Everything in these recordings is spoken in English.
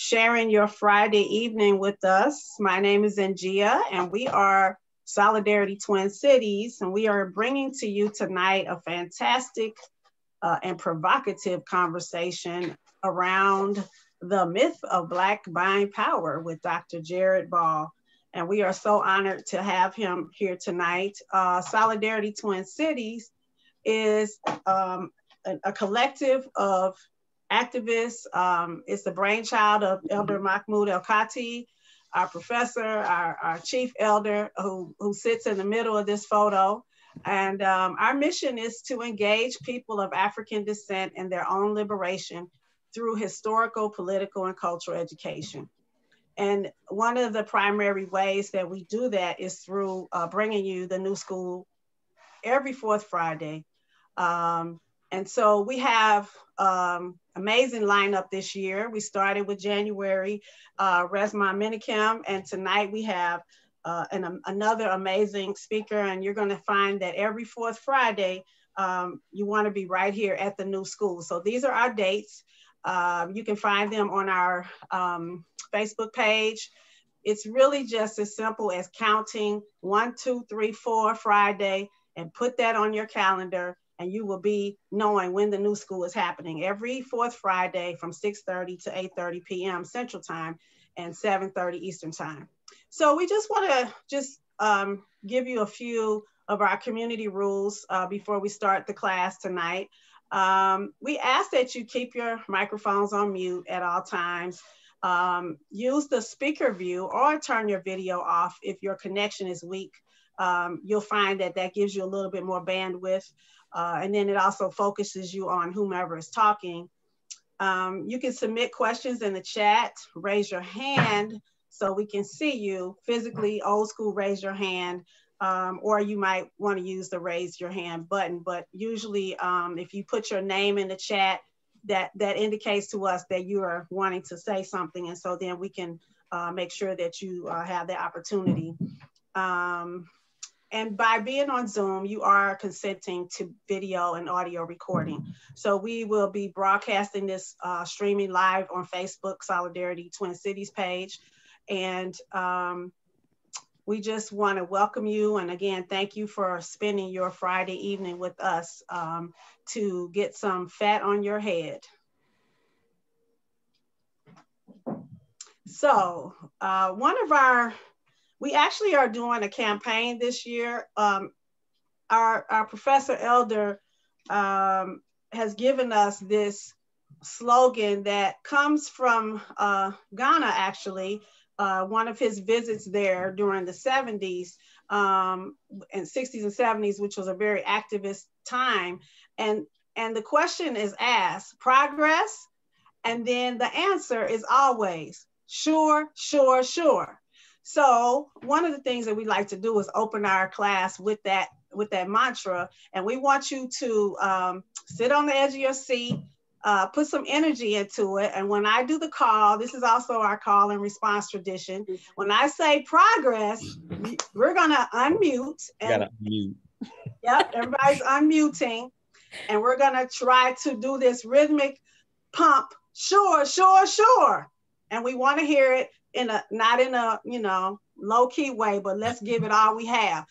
sharing your Friday evening with us. My name is Ngia, and we are Solidarity Twin Cities, and we are bringing to you tonight a fantastic and provocative conversation around the myth of Black buying power with Dr. Jared Ball. And we are so honored to have him here tonight. Solidarity Twin Cities is a collective of activists. It's the brainchild of Elder Mahmoud El-Kati, our professor, our chief elder who sits in the middle of this photo. And our mission is to engage people of African descent in their own liberation through historical, political, and cultural education. And one of the primary ways that we do that is through bringing you the Nu Skool every fourth Friday. And so we have amazing lineup this year. We started with January, Resma Minikim, and tonight we have another amazing speaker, and you're gonna find that every fourth Friday, you wanna be right here at the Nu Skool. So these are our dates. You can find them on our Facebook page. It's really just as simple as counting 1, 2, 3, 4 Friday and put that on your calendar, and you will be knowing when the Nu Skool is happening every fourth Friday from 6:30 to 8:30 p.m. Central Time and 7:30 Eastern Time. So we just want to give you a few of our community rules before we start the class tonight. We ask that you keep your microphones on mute at all times. Use the speaker view or turn your video off if your connection is weak. You'll find that gives you a little bit more bandwidth. And then it also focuses you on whomever is talking. You can submit questions in the chat, raise your hand so we can see you physically, old school, raise your hand, or you might want to use the raise your hand button. But usually if you put your name in the chat, that indicates to us that you are wanting to say something. And so then we can make sure that you have the opportunity. And by being on Zoom, you are consenting to video and audio recording. So we will be broadcasting this streaming live on Facebook, Solidarity Twin Cities page. And we just want to welcome you. And again, thank you for spending your Friday evening with us to get some fat on your head. So we actually are doing a campaign this year. Our professor elder has given us this slogan that comes from Ghana, actually. One of his visits there during the 70s and 60s and 70s, which was a very activist time. And the question is asked, progress? And then the answer is always, sure, sure, sure. So one of the things that we like to do is open our class with that mantra. And we want you to sit on the edge of your seat, put some energy into it. And when I do the call, this is also our call and response tradition. When I say progress, we're gonna unmute. Yep, everybody's unmuting. And we're gonna try to do this rhythmic pump, sure, sure, sure. And we wanna hear it not in a low-key way, but let's give it all we have.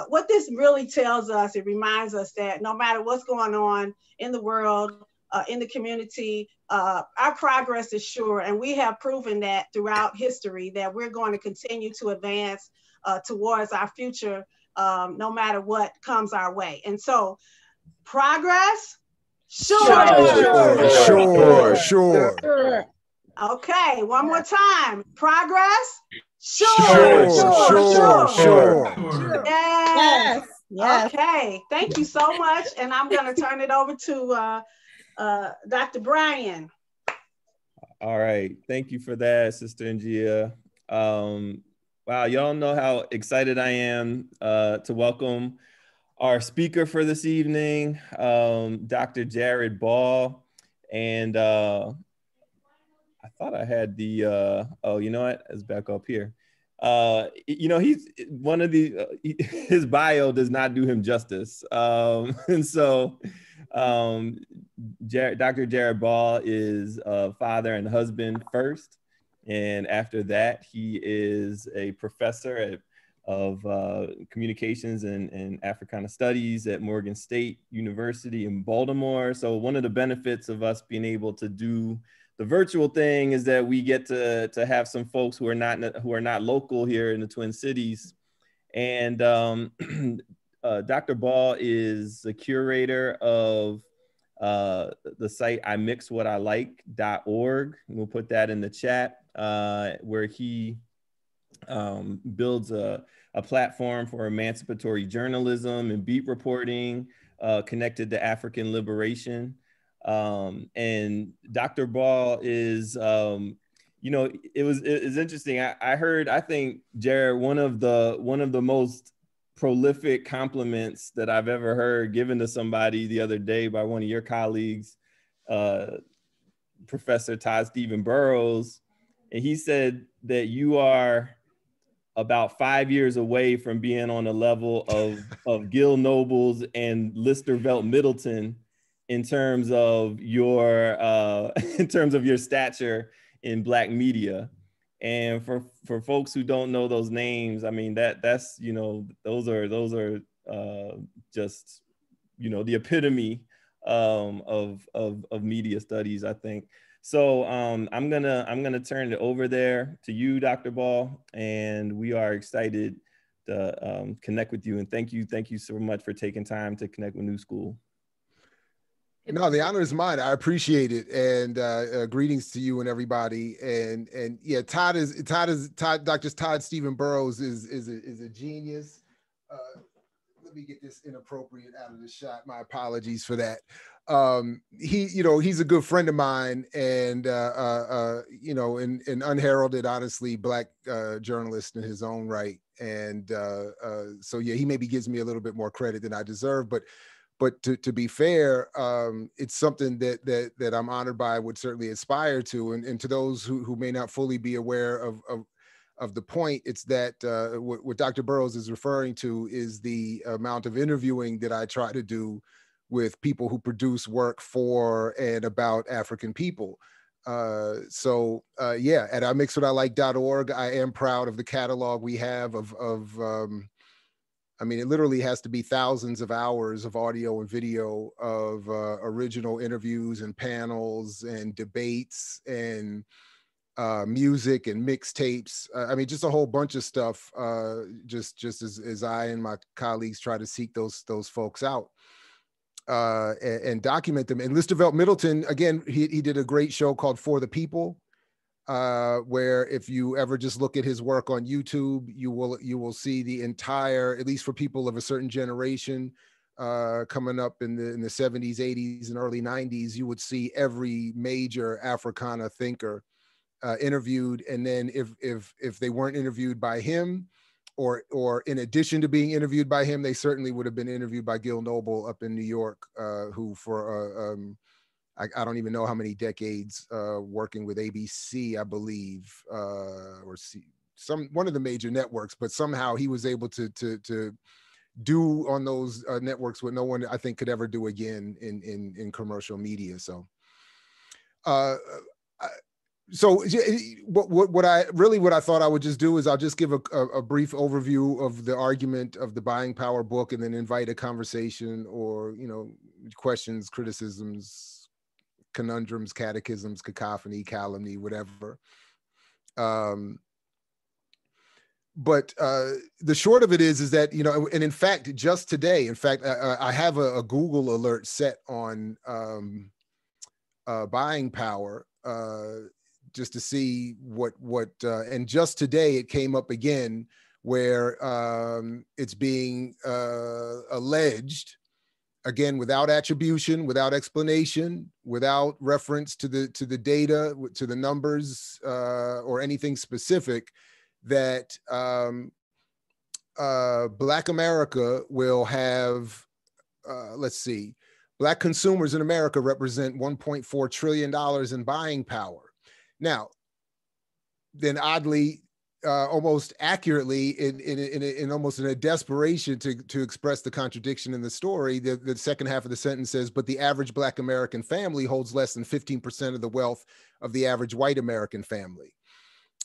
What this really tells us, it reminds us that no matter what's going on in the world, in the community, our progress is sure, and we have proven that throughout history that we're going to continue to advance towards our future, no matter what comes our way. And so, progress, sure. Okay, one more time. Progress, sure. Yes. Okay, thank you so much, and I'm going to turn it over to Dr. Brian. All right, thank you for that, Sister Ngia. Wow, y'all know how excited I am to welcome our speaker for this evening, Dr. Jared Ball. And I thought I had the, oh, you know what, it's back up here. You know, he's one of the, his bio does not do him justice. And so Dr. Jared Ball is a father and husband first. And after that, he is a professor of communications and Africana studies at Morgan State University in Baltimore. So one of the benefits of us being able to do the virtual thing is that we get to have some folks who are not local here in the Twin Cities. And Dr. Ball is the curator of the site imixwhatilike.org. We'll put that in the chat, where he builds a platform for emancipatory journalism and beat reporting connected to African liberation. And Dr. Ball is, you know, it's interesting. I heard, I think, Jared, one of the most prolific compliments that I've ever heard given to somebody the other day by one of your colleagues, Professor Todd Stephen Burrows. And he said that you are about 5 years away from being on the level of Gil Nobles and Lister Velt Middleton in terms of your stature in Black media. And for folks who don't know those names, I mean, that's, you know, those are just, you know, the epitome of media studies, I think. So I'm gonna turn it over there to you, Dr. Ball, and we are excited to connect with you. And thank you so much for taking time to connect with Nu Skool. No, the honor is mine. I appreciate it, and greetings to you and everybody. And yeah, Dr. Todd Stephen Burrows is a genius. Let me get this inappropriate out of the shot. My apologies for that. He's a good friend of mine, and you know, an unheralded, honestly, Black journalist in his own right. And so yeah, he maybe gives me a little bit more credit than I deserve, but to be fair, it's something that I'm honored by, would certainly aspire to. And to those who may not fully be aware of the point, it's that what Dr. Burrows is referring to is the amount of interviewing that I try to do with people who produce work for and about African people. Yeah, at imixwhatilike.org, I am proud of the catalog we have of I mean, it literally has to be thousands of hours of audio and video of original interviews and panels and debates and music and mixtapes. I mean, just a whole bunch of stuff, just as I and my colleagues try to seek those folks out and document them. And Lister Velt Middleton, again, he did a great show called For the People, where if you ever just look at his work on YouTube, you will see the entire, at least for people of a certain generation, coming up in the 70s, 80s, and early 90s, you would see every major Africana thinker interviewed. And then if they weren't interviewed by him, or in addition to being interviewed by him, they certainly would have been interviewed by Gil Noble up in New York, who for I don't even know how many decades working with ABC, I believe, or one of the major networks, but somehow he was able to do on those networks what no one, I think, could ever do again in commercial media. So, what I thought I would just do is I'll just give a brief overview of the argument of the Buying Power book, and then invite a conversation or, you know, questions, criticisms, conundrums, catechisms, cacophony, calumny, whatever. But the short of it is that, you know, and in fact, just today, I have a Google alert set on Buying Power, just to see what and just today it came up again where it's being alleged, again, without attribution, without explanation, without reference to the data, to the numbers, or anything specific, that Black America will have, Black consumers in America represent $1.4 trillion in buying power. Now, then oddly, almost accurately in almost in a desperation to express the contradiction in the story. The second half of the sentence says, but the average Black American family holds less than 15% of the wealth of the average white American family.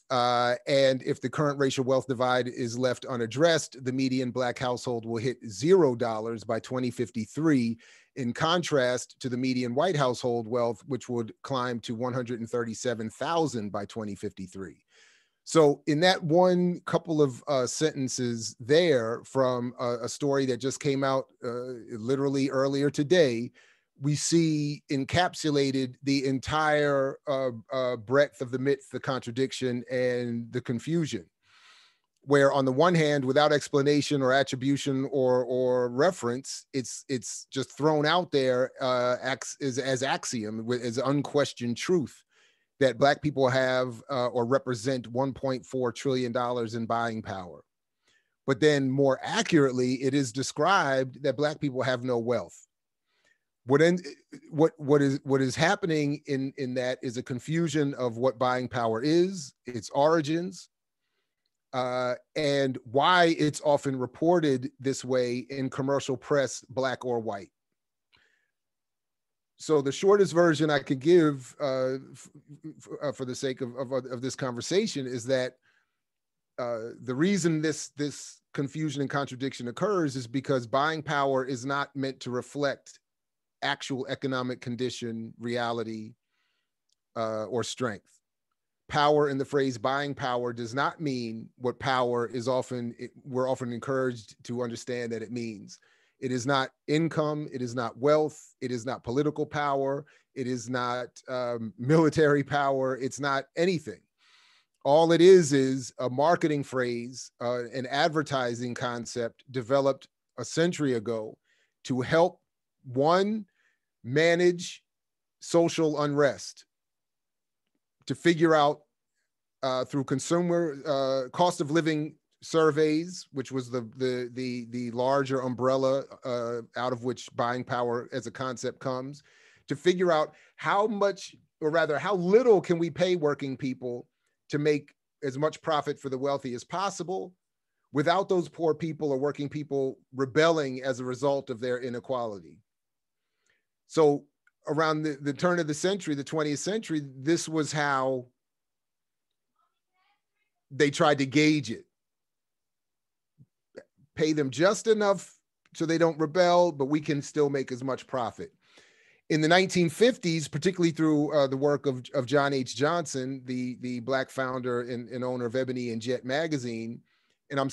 And if the current racial wealth divide is left unaddressed, the median Black household will hit $0 by 2053, in contrast to the median white household wealth, which would climb to 137,000 by 2053. So in that one couple of sentences there from a story that just came out literally earlier today, we see encapsulated the entire breadth of the myth, the contradiction, and the confusion. Where on the one hand, without explanation or attribution or reference, it's just thrown out there as axiom, as unquestioned truth, that Black people have or represent $1.4 trillion in buying power. But then more accurately, it is described that Black people have no wealth. What is happening in that is a confusion of what buying power is, its origins, and why it's often reported this way in commercial press, Black or white. So the shortest version I could give for the sake of this conversation is that the reason this confusion and contradiction occurs is because buying power is not meant to reflect actual economic condition, reality, or strength. Power in the phrase buying power does not mean what power is we're often encouraged to understand that it means. It is not income, it is not wealth, it is not political power, it is not military power, it's not anything. All it is a marketing phrase, an advertising concept developed a century ago to help one, manage social unrest, to figure out through consumer cost of living surveys, which was the larger umbrella out of which buying power as a concept comes, to figure out how much, or rather how little can we pay working people to make as much profit for the wealthy as possible without those poor people or working people rebelling as a result of their inequality. So around the turn of the century, the 20th century, this was how they tried to gauge it. Pay them just enough so they don't rebel, but we can still make as much profit. In the 1950s, particularly through the work of John H. Johnson, the Black founder and owner of Ebony and Jet magazine, and I'm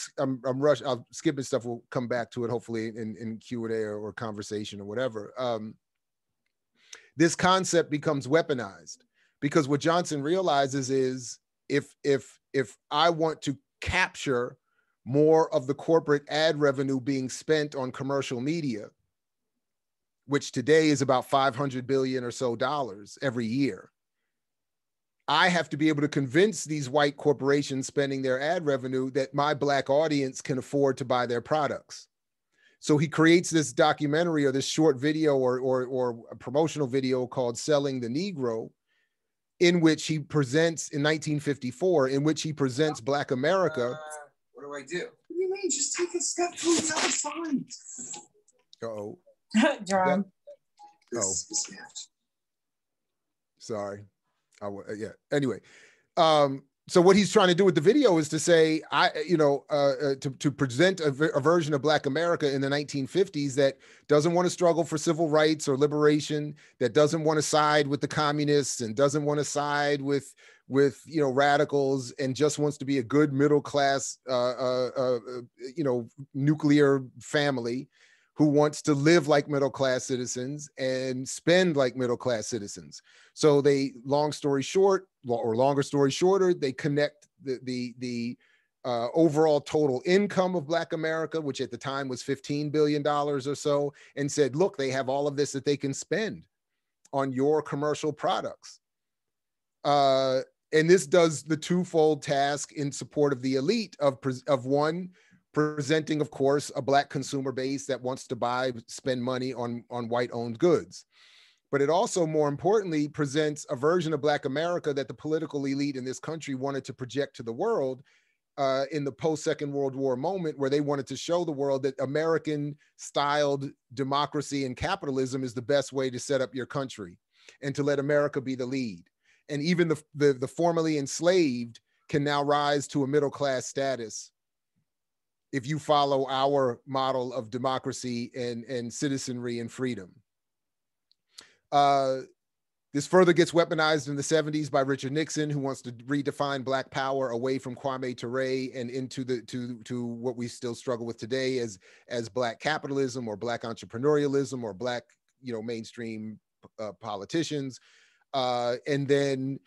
skipping stuff, we'll come back to it hopefully in Q&A or conversation or whatever. This concept becomes weaponized because what Johnson realizes is if I want to capture more of the corporate ad revenue being spent on commercial media, which today is about $500 billion or so every year, I have to be able to convince these white corporations spending their ad revenue that my Black audience can afford to buy their products. So he creates this documentary or this short video or a promotional video called Selling the Negro, in which he presents, in 1954, in which he presents Black America. What do I do? What do you mean? Just take a step to the other side. Uh-oh. Drum. Oh. Sorry. Yeah. Anyway. So what he's trying to do with the video is to say, to present a version of Black America in the 1950s that doesn't want to struggle for civil rights or liberation, that doesn't want to side with the communists and doesn't want to side with radicals, and just wants to be a good middle class, nuclear family who wants to live like middle class citizens and spend like middle class citizens. So they, long story short, or longer story shorter, they connect the overall total income of Black America, which at the time was $15 billion or so, and said, look, they have all of this that they can spend on your commercial products. And this does the twofold task in support of the elite of one, presenting, of course, a Black consumer base that wants to spend money on white-owned goods. But it also, more importantly, presents a version of Black America that the political elite in this country wanted to project to the world in the post-Second World War moment, where they wanted to show the world that American-styled democracy and capitalism is the best way to set up your country and to let America be the lead. And even the formerly enslaved can now rise to a middle-class status if you follow our model of democracy and citizenry and freedom. This further gets weaponized in the 70s by Richard Nixon, who wants to redefine Black power away from Kwame Ture and into to what we still struggle with today as Black capitalism or Black entrepreneurialism or Black, mainstream politicians. And then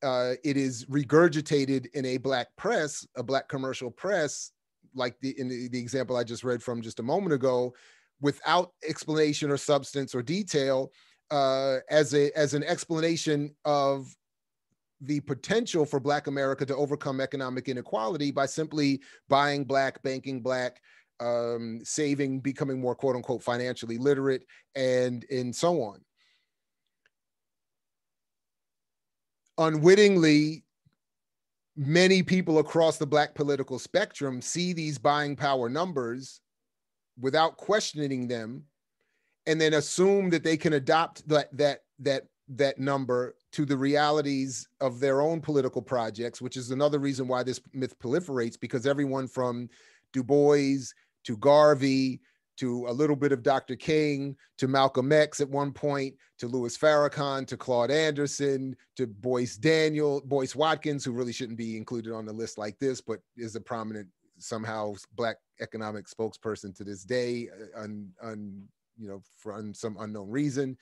it is regurgitated in a Black press, a Black commercial press, like in the example I just read from just a moment ago, without explanation or substance or detail, as an explanation of the potential for Black America to overcome economic inequality by simply buying Black, banking Black, saving, becoming more quote unquote financially literate, and so on. Unwittingly, many people across the Black political spectrum see these buying power numbers without questioning them, and then assume that they can adopt that number to the realities of their own political projects, which is another reason why this myth proliferates, because everyone from Du Bois to Garvey to a little bit of Dr. King to Malcolm X at one point, to Louis Farrakhan, to Claude Anderson, to Boyce Watkins, who really shouldn't be included on the list like this, but is a prominent, somehow Black economic spokesperson to this day, for some unknown reason,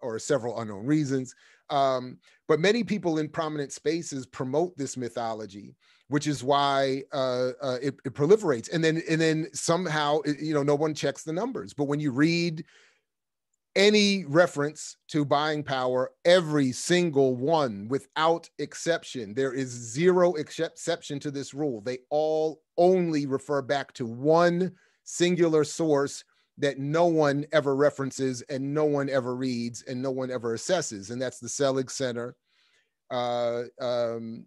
or several unknown reasons. But many people in prominent spaces promote this mythology, which is why it proliferates. And then somehow, no one checks the numbers. But when you read any reference to buying power, every single one, without exception, there is zero exception to this rule. They all only refer back to one singular source that no one ever references and no one ever reads and no one ever assesses. And that's the Selig Center in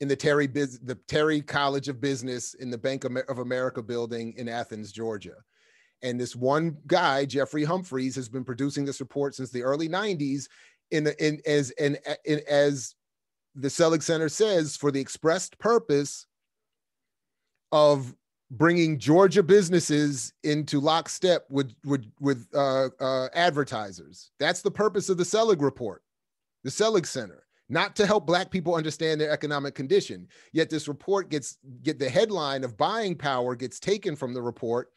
the Terry College of Business in the Bank of America building in Athens, Georgia. And this one guy, Jeffrey Humphreys, has been producing this report since the early 90s as the Selig Center says, for the expressed purpose of bringing Georgia businesses into lockstep with advertisers. That's the purpose of the Selig report, the Selig Center, not to help Black people understand their economic condition. Yet this report get the headline of buying power gets taken from the report,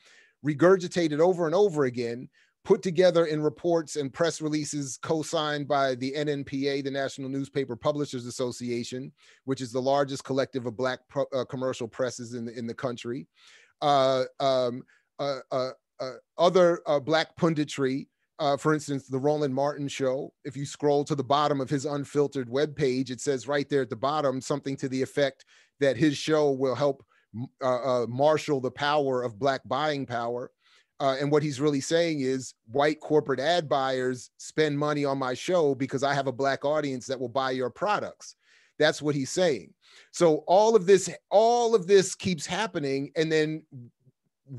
regurgitated over and over again, put together in reports and press releases co-signed by the NNPA, the National Newspaper Publishers Association, which is the largest collective of Black commercial presses in the country. Other Black punditry, for instance, the Roland Martin Show. If you scroll to the bottom of his unfiltered webpage, it says right there at the bottom something to the effect that his show will help marshal the power of Black buying power. And what he's really saying is white corporate ad buyers spend money on my show because I have a Black audience that will buy your products. That's what he's saying. So all of this keeps happening, and then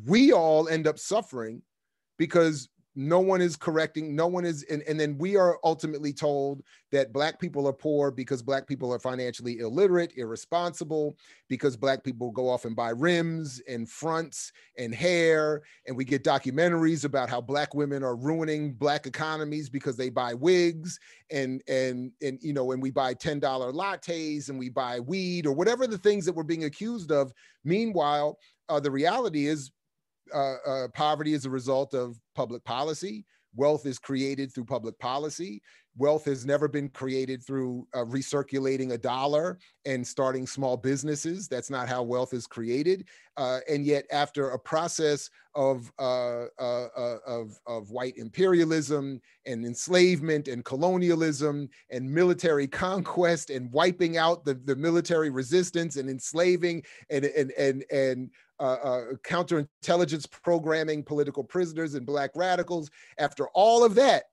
we all end up suffering because no one is correcting, no one is, and then we are ultimately told that Black people are poor because Black people are financially illiterate, irresponsible, because Black people go off and buy rims and fronts and hair, and we get documentaries about how Black women are ruining Black economies because they buy wigs and we buy $10 lattes and we buy weed or whatever the things that we're being accused of. Meanwhile, the reality is poverty is a result of public policy. Wealth is created through public policy. Wealth has never been created through recirculating a dollar and starting small businesses. That's not how wealth is created. And yet, after a process of white imperialism and enslavement and colonialism and military conquest and wiping out the military resistance and enslaving and counterintelligence programming political prisoners and Black radicals, after all of that,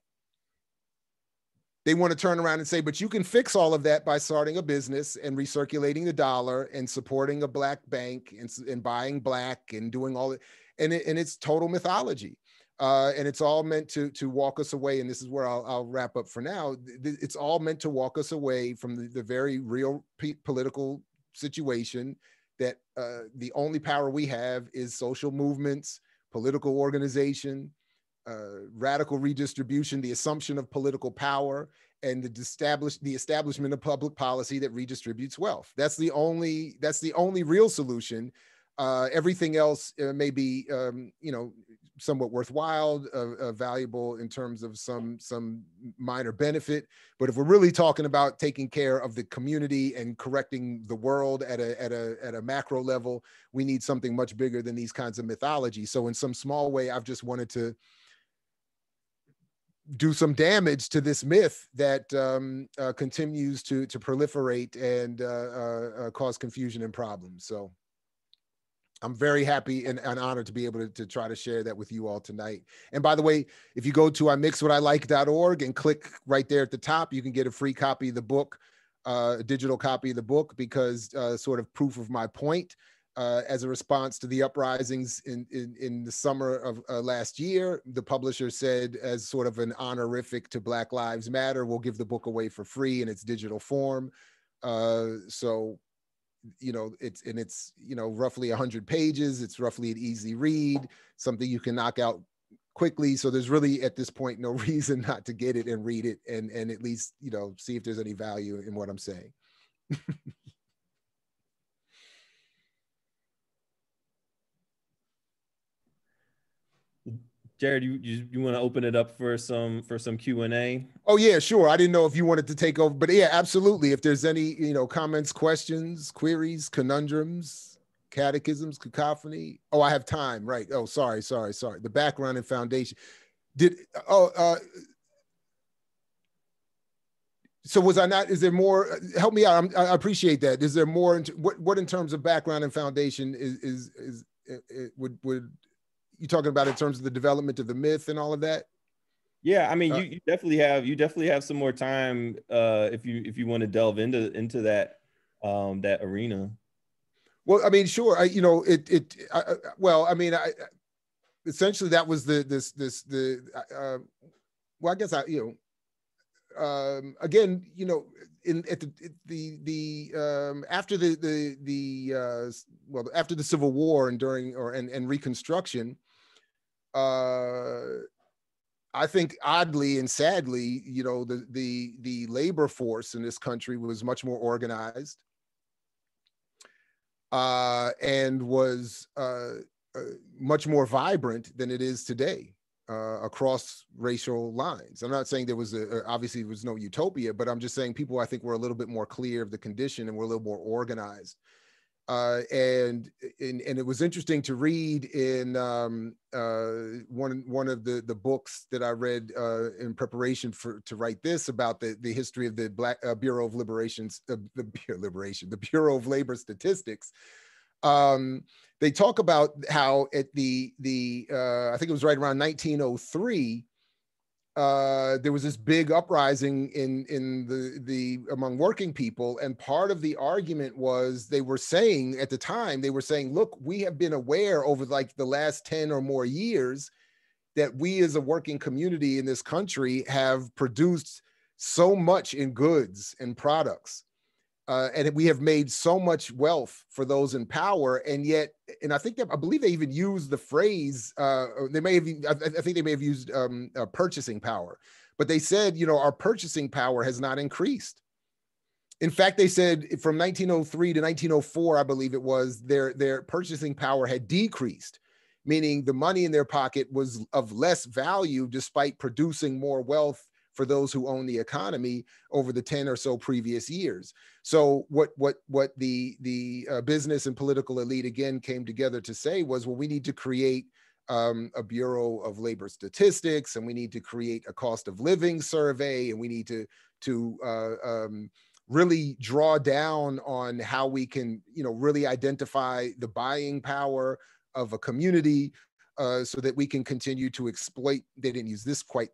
they want to turn around and say, but you can fix all of that by starting a business and recirculating the dollar and supporting a black bank and buying black and doing all it. And it's total mythology. And it's all meant to walk us away. And this is where I'll wrap up for now. It's all meant to walk us away from the very real political situation that the only power we have is social movements, political organization, radical redistribution, the assumption of political power, and the establishment of public policy that redistributes wealth. That's the only real solution. Everything else may be, somewhat worthwhile, valuable in terms of some minor benefit. But if we're really talking about taking care of the community and correcting the world at a macro level, we need something much bigger than these kinds of mythology. So in some small way, I've just wanted to do some damage to this myth that continues to proliferate and cause confusion and problems. So I'm very happy and honored to be able to try to share that with you all tonight. And by the way, if you go to imixwhatilike.org and click right there at the top, you can get a free copy of the book, a digital copy of the book, because sort of proof of my point. As a response to the uprisings in the summer of last year, the publisher said, as sort of an honorific to Black Lives Matter, we'll give the book away for free in its digital form. So, it's roughly 100 pages. It's roughly an easy read, something you can knock out quickly. So there's really at this point no reason not to get it and read it and at least, see if there's any value in what I'm saying. Jared, you want to open it up for some Q&A? Oh yeah, sure. I didn't know if you wanted to take over, but yeah, absolutely. If there's any, comments, questions, queries, conundrums, catechisms, cacophony. Oh, I have time, right? Oh, sorry. The background and foundation. So was I not, is there more, help me out. I appreciate that. Is there more, what in terms of background and foundation would you talking about in terms of the development of the myth and all of that? Yeah, I mean, you definitely have some more time if you want to delve into that that arena. Well, I mean, sure. Essentially that was well, I guess again, after the Civil War and during and Reconstruction, I think oddly and sadly, the labor force in this country was much more organized and was much more vibrant than it is today. Across racial lines. I'm not saying there was obviously there was no utopia, but I'm just saying people, I think, were a little bit more clear of the condition and were a little more organized. And it was interesting to read in one of the books that I read in preparation to write this about the history of the Black Bureau of the Bureau of Labor Statistics. They talk about how at the I think it was right around 1903, there was this big uprising in the among working people, and part of the argument was they were saying at the time, look, we have been aware over like the last 10 or more years that we as a working community in this country have produced so much in goods and products. And we have made so much wealth for those in power, and yet, and I believe they even used the phrase. They may have, I think they may have used purchasing power, but they said, our purchasing power has not increased. In fact, they said from 1903 to 1904, I believe it was, their purchasing power had decreased, meaning the money in their pocket was of less value despite producing more wealth for those who own the economy over the 10 or so previous years. So what the business and political elite again came together to say was, well, we need to create a Bureau of Labor Statistics, and we need to create a cost of living survey, and we need to really draw down on how we can, really identify the buying power of a community so that we can continue to exploit. They didn't use this quite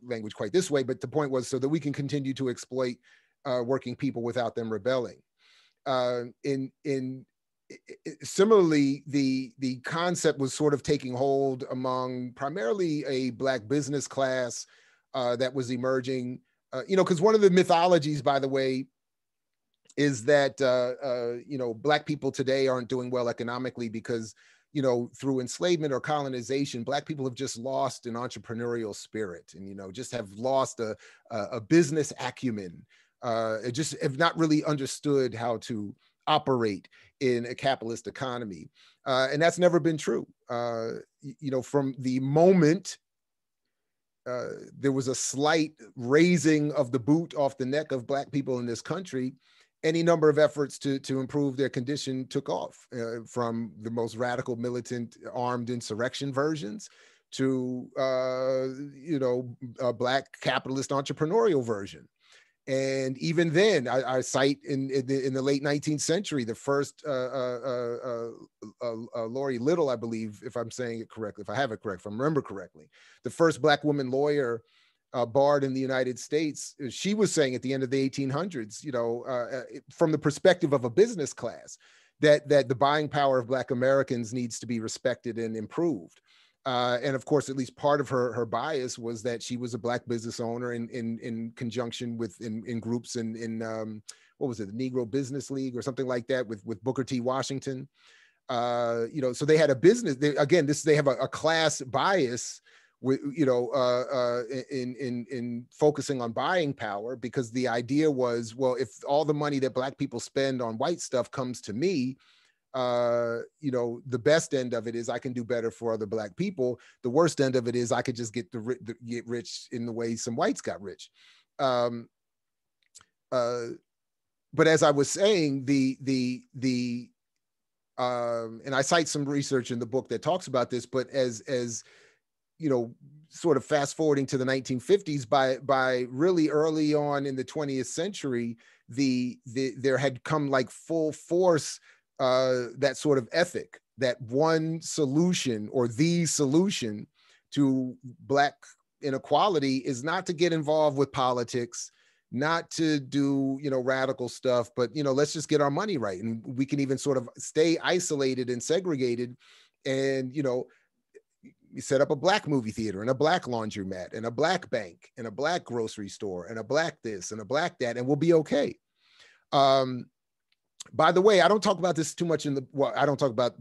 language quite this way, but the point was so that we can continue to exploit working people without them rebelling. Similarly, the concept was sort of taking hold among primarily a Black business class that was emerging, because one of the mythologies, by the way, is that, Black people today aren't doing well economically because, through enslavement or colonization, Black people have just lost an entrepreneurial spirit and, just have lost a business acumen, just have not really understood how to operate in a capitalist economy. And that's never been true. From the moment there was a slight raising of the boot off the neck of Black people in this country, any number of efforts to improve their condition took off, from the most radical militant armed insurrection versions to, a Black capitalist entrepreneurial version. And even then, I cite in the late 19th century, the first Lori Little, I believe, if I'm saying it correctly, if I have it correct, if I remember correctly, the first Black woman lawyer barred in the United States, she was saying at the end of the 1800s, from the perspective of a business class, that the buying power of Black Americans needs to be respected and improved. And of course, at least part of her bias was that she was a Black business owner in conjunction with in groups in what was it, the Negro Business League or something like that with Booker T. Washington. So they had a business. They have a class bias with in focusing on buying power, because the idea was, well, if all the money that Black people spend on white stuff comes to me, the best end of it is I can do better for other Black people. The worst end of it is I could just get get rich in the way some whites got rich. But as I was saying, and I cite some research in the book that talks about this, but as sort of fast forwarding to the 1950s, by really early on in the 20th century, there had come like full force that sort of ethic, that one solution or the solution to Black inequality is not to get involved with politics, not to do, radical stuff, but, let's just get our money right. And we can even sort of stay isolated and segregated and, you set up a Black movie theater and a Black laundromat and a Black bank and a Black grocery store and a Black this and a Black that, and we'll be okay. By the way, I don't talk about this too much I don't talk about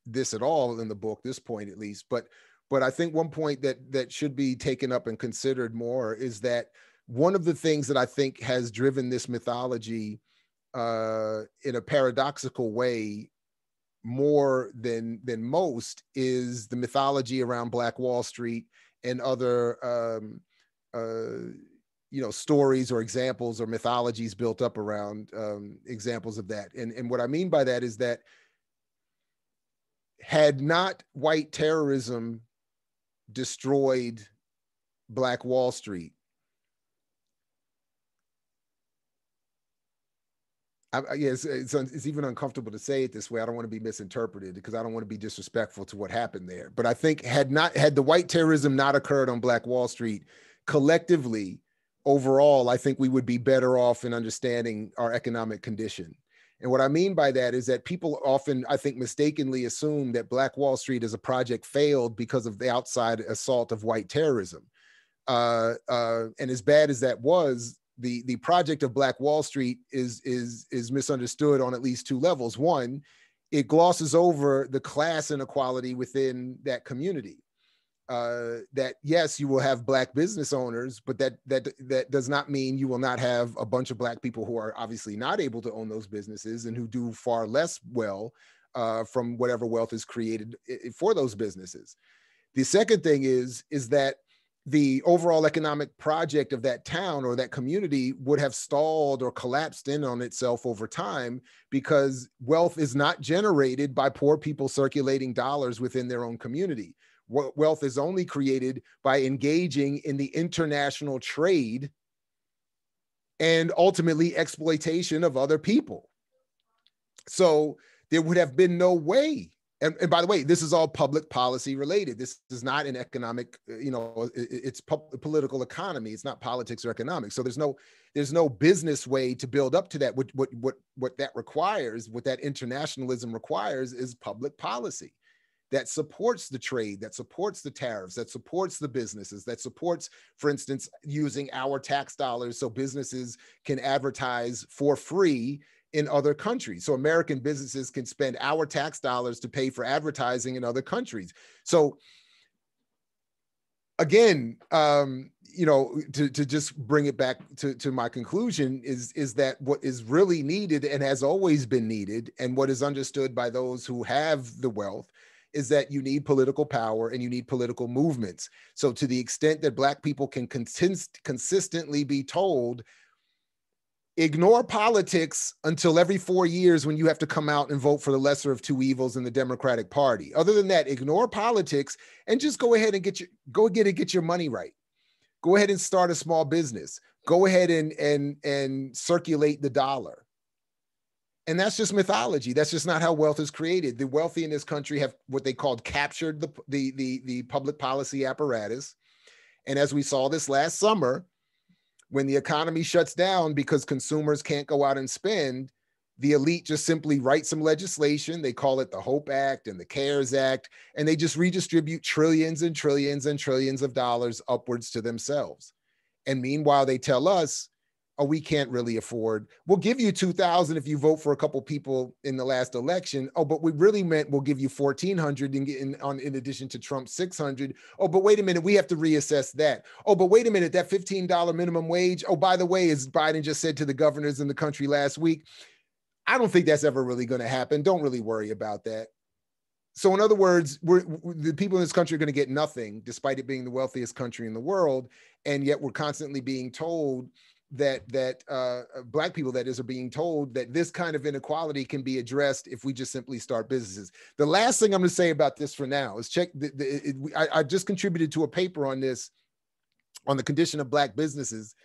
this at all in the book, this point at least, but I think one point that should be taken up and considered more is that one of the things that I think has driven this mythology in a paradoxical way more than most is the mythology around Black Wall Street and other stories or examples or mythologies built up around examples of that. And what I mean by that is that had not white terrorism destroyed Black Wall Street, it's even uncomfortable to say it this way. I don't want to be misinterpreted because I don't want to be disrespectful to what happened there. But I think had the white terrorism not occurred on Black Wall Street, collectively, overall, I think we would be better off in understanding our economic condition. And what I mean by that is that people often, I think, mistakenly assume that Black Wall Street as a project failed because of the outside assault of white terrorism. And as bad as that was, the project of Black Wall Street is misunderstood on at least two levels. One, it glosses over the class inequality within that community. That yes, you will have Black business owners, but that does not mean you will not have a bunch of Black people who are obviously not able to own those businesses and who do far less well from whatever wealth is created for those businesses. The second thing is that the overall economic project of that town or that community would have stalled or collapsed in on itself over time because wealth is not generated by poor people circulating dollars within their own community. Wealth is only created by engaging in the international trade and ultimately exploitation of other people. So there would have been no way And by the way, this is all public policy related. This is not an economic, it's political economy. It's not politics or economics. So there's no business way to build up to that. What that requires, what that internationalism requires, is public policy that supports the trade, that supports the tariffs, that supports the businesses, that supports, for instance, using our tax dollars so businesses can advertise for free in other countries. So American businesses can spend our tax dollars to pay for advertising in other countries. So again, to just bring it back to my conclusion is that what is really needed and has always been needed, and what is understood by those who have the wealth, is that you need political power and you need political movements. So to the extent that Black people can consistently be told, ignore politics until every 4 years when you have to come out and vote for the lesser of two evils in the Democratic Party. Other than that, ignore politics and just go ahead and get your money right. Go ahead and start a small business. Go ahead and circulate the dollar. And that's just mythology. That's just not how wealth is created. The wealthy in this country have what they called captured the public policy apparatus. And as we saw this last summer, when the economy shuts down because consumers can't go out and spend, the elite just simply write some legislation. They call it the HOPE Act and the CARES Act, and they just redistribute trillions and trillions and trillions of dollars upwards to themselves. And meanwhile, they tell us, oh, we can't really afford. We'll give you $2,000 if you vote for a couple people in the last election. Oh, but we really meant we'll give you $1,400 in addition to Trump's $600. Oh, but wait a minute, we have to reassess that. Oh, but wait a minute, that $15 minimum wage. Oh, by the way, as Biden just said to the governors in the country last week, I don't think that's ever really going to happen. Don't really worry about that. So in other words, the people in this country are going to get nothing, despite it being the wealthiest country in the world. And yet we're constantly being told that Black people, that is, are being told that this kind of inequality can be addressed if we just simply start businesses. The last thing I'm going to say about this for now is I just contributed to a paper on this, on the condition of Black businesses.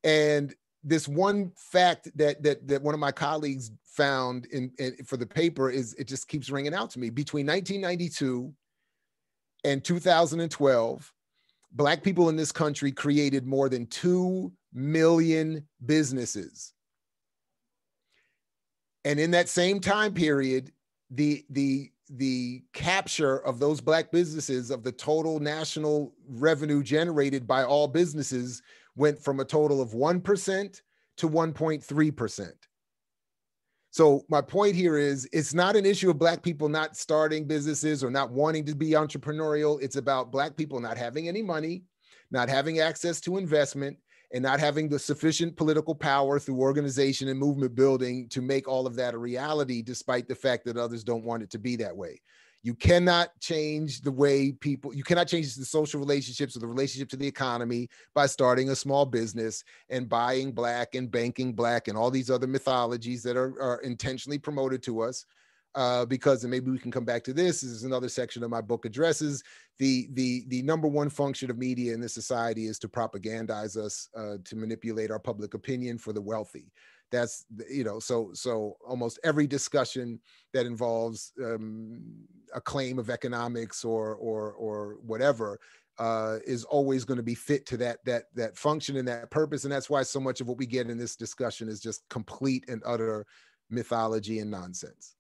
And this one fact that one of my colleagues found for the paper is, it just keeps ringing out to me. Between 1992 and 2012, Black people in this country created more than 2 million businesses. And in that same time period, the capture of those Black businesses of the total national revenue generated by all businesses went from a total of 1% to 1.3%. So my point here is, it's not an issue of Black people not starting businesses or not wanting to be entrepreneurial. It's about Black people not having any money, not having access to investment, and not having the sufficient political power through organization and movement building to make all of that a reality, despite the fact that others don't want it to be that way. You cannot change the way people, you cannot change the social relationships or the relationship to the economy by starting a small business and buying Black and banking Black and all these other mythologies that are intentionally promoted to us. Because, and maybe we can come back to this, is another section of my book addresses, the number one function of media in this society is to propagandize us, to manipulate our public opinion for the wealthy. That's, so almost every discussion that involves a claim of economics or whatever is always going to be fit to that function and that purpose. And that's why so much of what we get in this discussion is just complete and utter mythology and nonsense.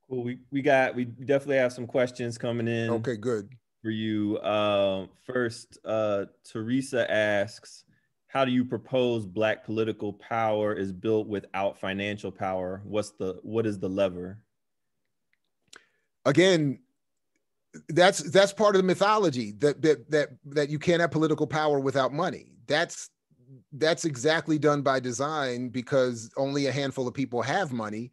Cool. We definitely have some questions coming in. Okay, good. For you. First, Teresa asks, how do you propose Black political power is built without financial power? What is the lever? Again, that's part of the mythology that you can't have political power without money. That's exactly done by design, because only a handful of people have money.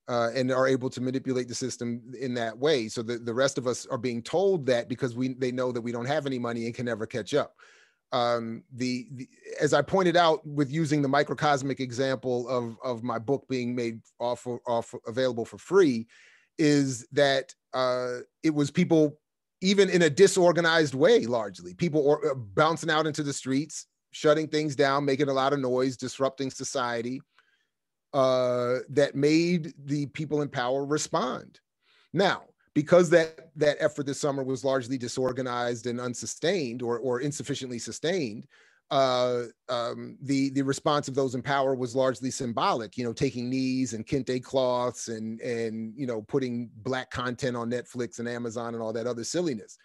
And are able to manipulate the system in that way. So the rest of us are being told that because they know that we don't have any money and can never catch up. As I pointed out, with using the microcosmic example of my book being made available for free, is that it was people, even in a disorganized way, largely people bouncing out into the streets, shutting things down, making a lot of noise, disrupting society. that made the people in power respond. Now, because that effort this summer was largely disorganized and unsustained or insufficiently sustained, the response of those in power was largely symbolic, taking knees and kente cloths and putting Black content on Netflix and Amazon and all that other silliness.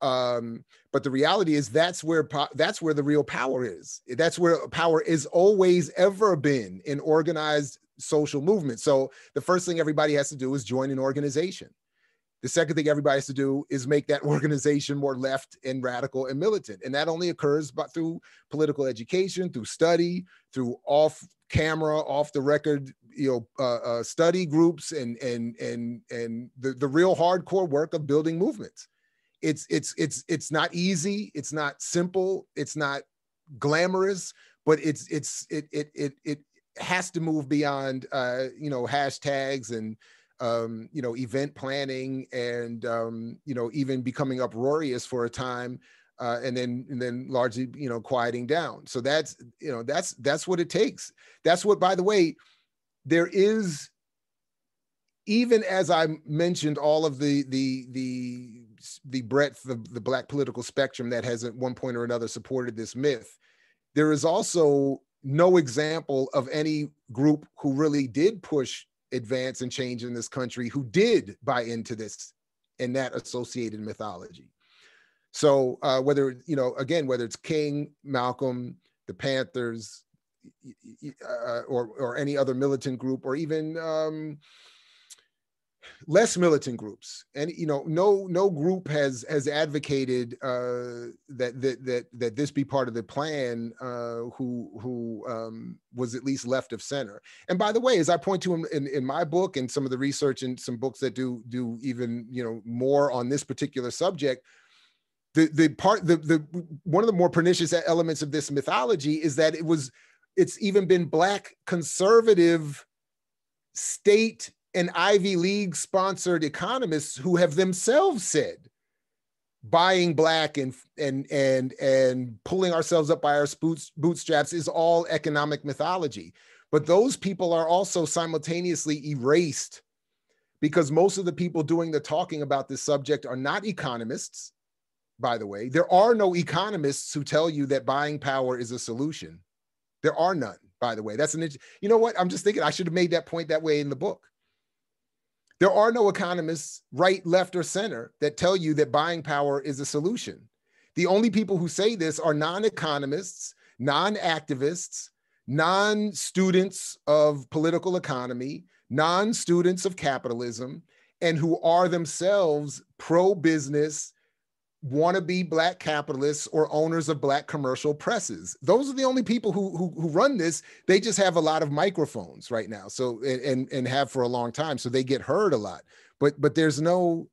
But the reality is that's where the real power is. That's where power is always ever been in organized social movement. So the first thing everybody has to do is join an organization. The second thing everybody has to do is make that organization more left and radical and militant. And that only occurs through political education, through study, through off-camera, off-the-record, study groups, and the real hardcore work of building movements. It's not easy. It's not simple. It's not glamorous, but it has to move beyond hashtags and event planning and even becoming uproarious for a time, and then largely quieting down. So that's what it takes. That's what, by the way, there is, even as I mentioned, all of the breadth of the Black political spectrum that has at one point or another supported this myth, there is also no example of any group who really did push advance and change in this country who did buy into this and that associated mythology. So whether it's King, Malcolm, the Panthers, or any other militant group, or even less militant groups, and no group has advocated that this be part of the plan who was at least left of center. And by the way, as I point to in my book and some of the research and some books that do even more on this particular subject, one of the more pernicious elements of this mythology is that it's even been Black conservative state and Ivy League sponsored economists who have themselves said buying Black and pulling ourselves up by our bootstraps is all economic mythology. But those people are also simultaneously erased, because most of the people doing the talking about this subject are not economists, by the way. There are no economists who tell you that buying power is a solution. There are none, by the way. You know what? I'm just thinking I should have made that point that way in the book. There are no economists, right, left, or center, that tell you that buying power is a solution. The only people who say this are non-economists, non-activists, non-students of political economy, non-students of capitalism, and who are themselves pro-business, wannabe Black capitalists or owners of Black commercial presses. Those are the only people who run this. They just have a lot of microphones right now, so and have for a long time, so they get heard a lot. But there's no,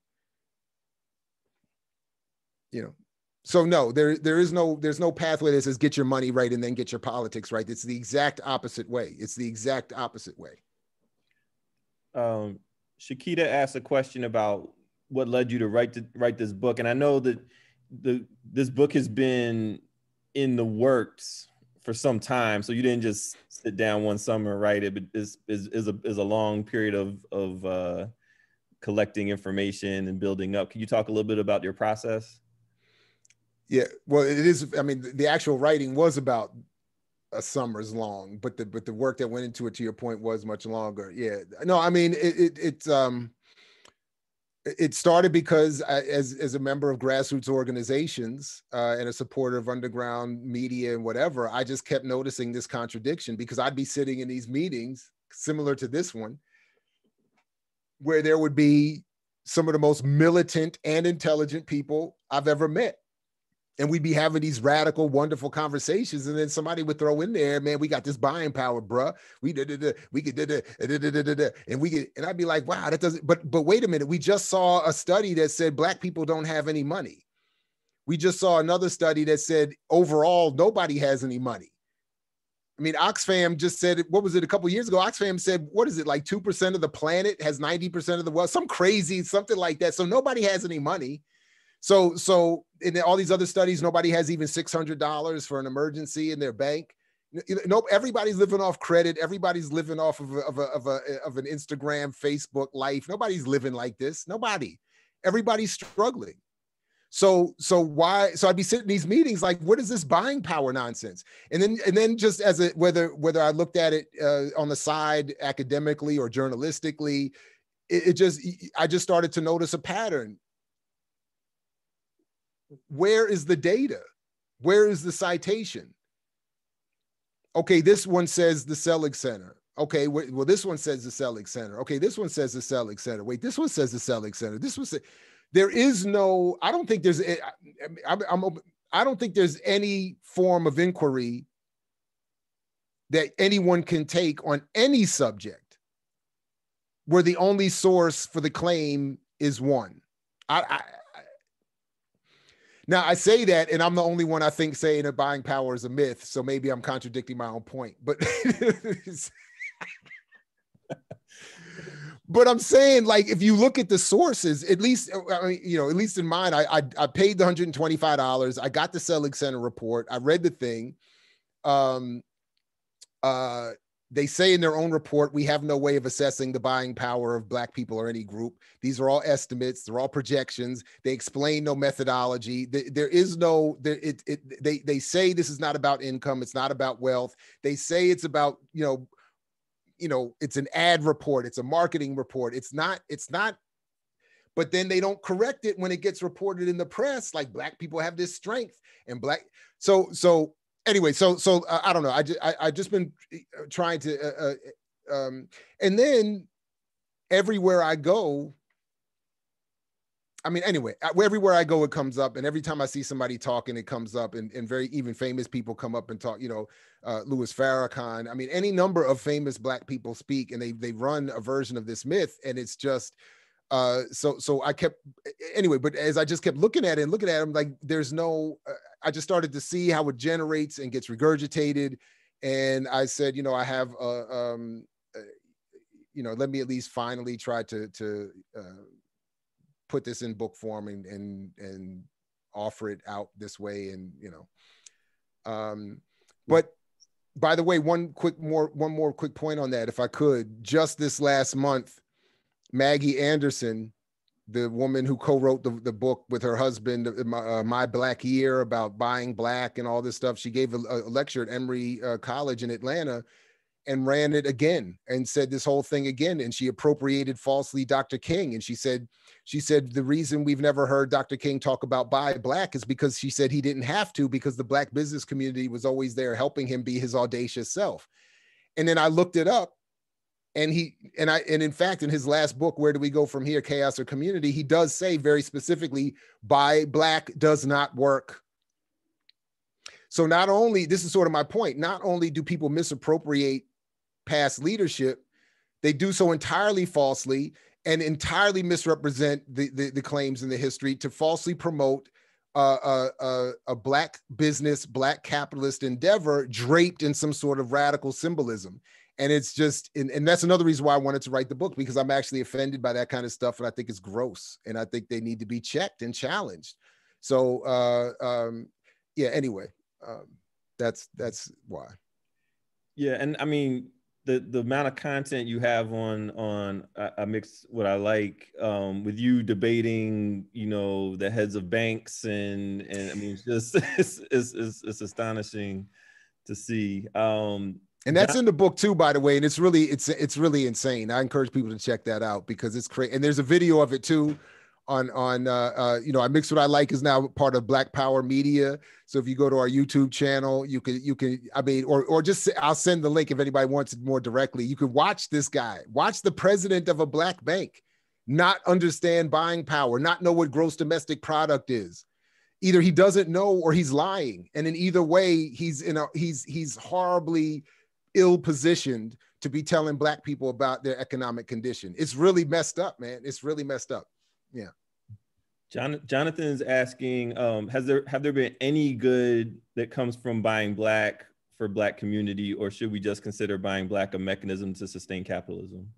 so no, there's no pathway that says get your money right and then get your politics right. It's the exact opposite way. It's the exact opposite way. Shakita asked a question about what led you to write this book, and I know that this book has been in the works for some time, so you didn't just sit down one summer and write it, but this is a long period of collecting information and building up. Can you talk a little bit about your process? Yeah, well, it is. I mean, the actual writing was about a summer's long, but the work that went into it, to your point, was much longer. Yeah, no, I mean, it started because as a member of grassroots organizations and a supporter of underground media and whatever, I just kept noticing this contradiction, because I'd be sitting in these meetings similar to this one, where there would be some of the most militant and intelligent people I've ever met. And we'd be having these radical, wonderful conversations. And then somebody would throw in there, man, we got this buying power, bruh. And I'd be like, wow, that doesn't, but wait a minute. We just saw a study that said Black people don't have any money. We just saw another study that said overall, nobody has any money. I mean, Oxfam just said, what was it, a couple of years ago? Oxfam said, what is it, like 2% of the planet has 90% of the wealth, some crazy, something like that. So nobody has any money. So in all these other studies, nobody has even $600 for an emergency in their bank. No, everybody's living off credit. Everybody's living off of an Instagram, Facebook life. Nobody's living like this. Nobody. Everybody's struggling. So I'd be sitting in these meetings like, what is this buying power nonsense? And then just as whether I looked at it on the side academically or journalistically, I just started to notice a pattern. Where is the data? Where is the citation? Okay, this one says the Selig Center. Okay, well, this one says the Selig Center. Okay, this one says the Selig Center. Wait, this one says the Selig Center. This one says, there is no, I don't think there's any form of inquiry that anyone can take on any subject where the only source for the claim is one. Now, I say that, and I'm the only one I think saying that buying power is a myth, so maybe I'm contradicting my own point. But, but I'm saying, like, if you look at the sources, at least, I mean, you know, at least in mine, I paid the $125. I got the Selig Center report. I read the thing. They say in their own report, we have no way of assessing the buying power of Black people or any group. These are all estimates. They're all projections. They explain no methodology. There is no, they say this is not about income. It's not about wealth. They say it's about, you know, it's an ad report. It's a marketing report. It's not, but then they don't correct it when it gets reported in the press, like Black people have this strength and anyway, so I don't know. I just been trying to, and then everywhere I go, I mean, anyway, everywhere I go, it comes up, and every time I see somebody talking, it comes up, and very even famous people come up and talk. You know, Louis Farrakhan. I mean, any number of famous Black people speak, and they run a version of this myth, and it's just. So I kept anyway, but as I just kept looking at it and looking at him, like there's no, I just started to see how it generates and gets regurgitated. And I said, you know, I have, you know, let me at least finally try to put this in book form and offer it out this way. And, you know, but by the way, one more quick point on that, if I could. Just this last month, Maggie Anderson, the woman who co-wrote the book with her husband, My Black Year, about buying Black and all this stuff, she gave a lecture at Emory College in Atlanta and ran it again and said this whole thing again. And she appropriated falsely Dr. King. And she said the reason we've never heard Dr. King talk about buy Black is because she said he didn't have to, because the Black business community was always there helping him be his audacious self. And then I looked it up. And in fact, in his last book, Where Do We Go From Here, Chaos or Community, he does say very specifically, buy Black does not work. So not only, this is sort of my point, not only do people misappropriate past leadership, they do so entirely falsely and entirely misrepresent the claims in the history to falsely promote a Black business, Black capitalist endeavor draped in some sort of radical symbolism. And it's just, and that's another reason why I wanted to write the book, because I'm actually offended by that kind of stuff. And I think it's gross. And I think they need to be checked and challenged. So, yeah, anyway, that's why. Yeah. And I mean, the amount of content you have on I mix what I like with you debating, you know, the heads of banks and I mean, it's just, it's astonishing to see. And that's in the book too, by the way. And it's really insane. I encourage people to check that out because it's crazy. And there's a video of it too on you know, I Mix What I Like is now part of Black Power Media. So if you go to our YouTube channel, you can, I mean, or just, I'll send the link if anybody wants it more directly. You could watch this guy, watch the president of a Black bank, not understand buying power, not know what gross domestic product is. Either he doesn't know or he's lying. And in either way, he's horribly ill-positioned to be telling Black people about their economic condition. It's really messed up, man. It's really messed up. Yeah. Jonathan's asking, have there been any good that comes from buying Black for Black community, or should we just consider buying Black a mechanism to sustain capitalism?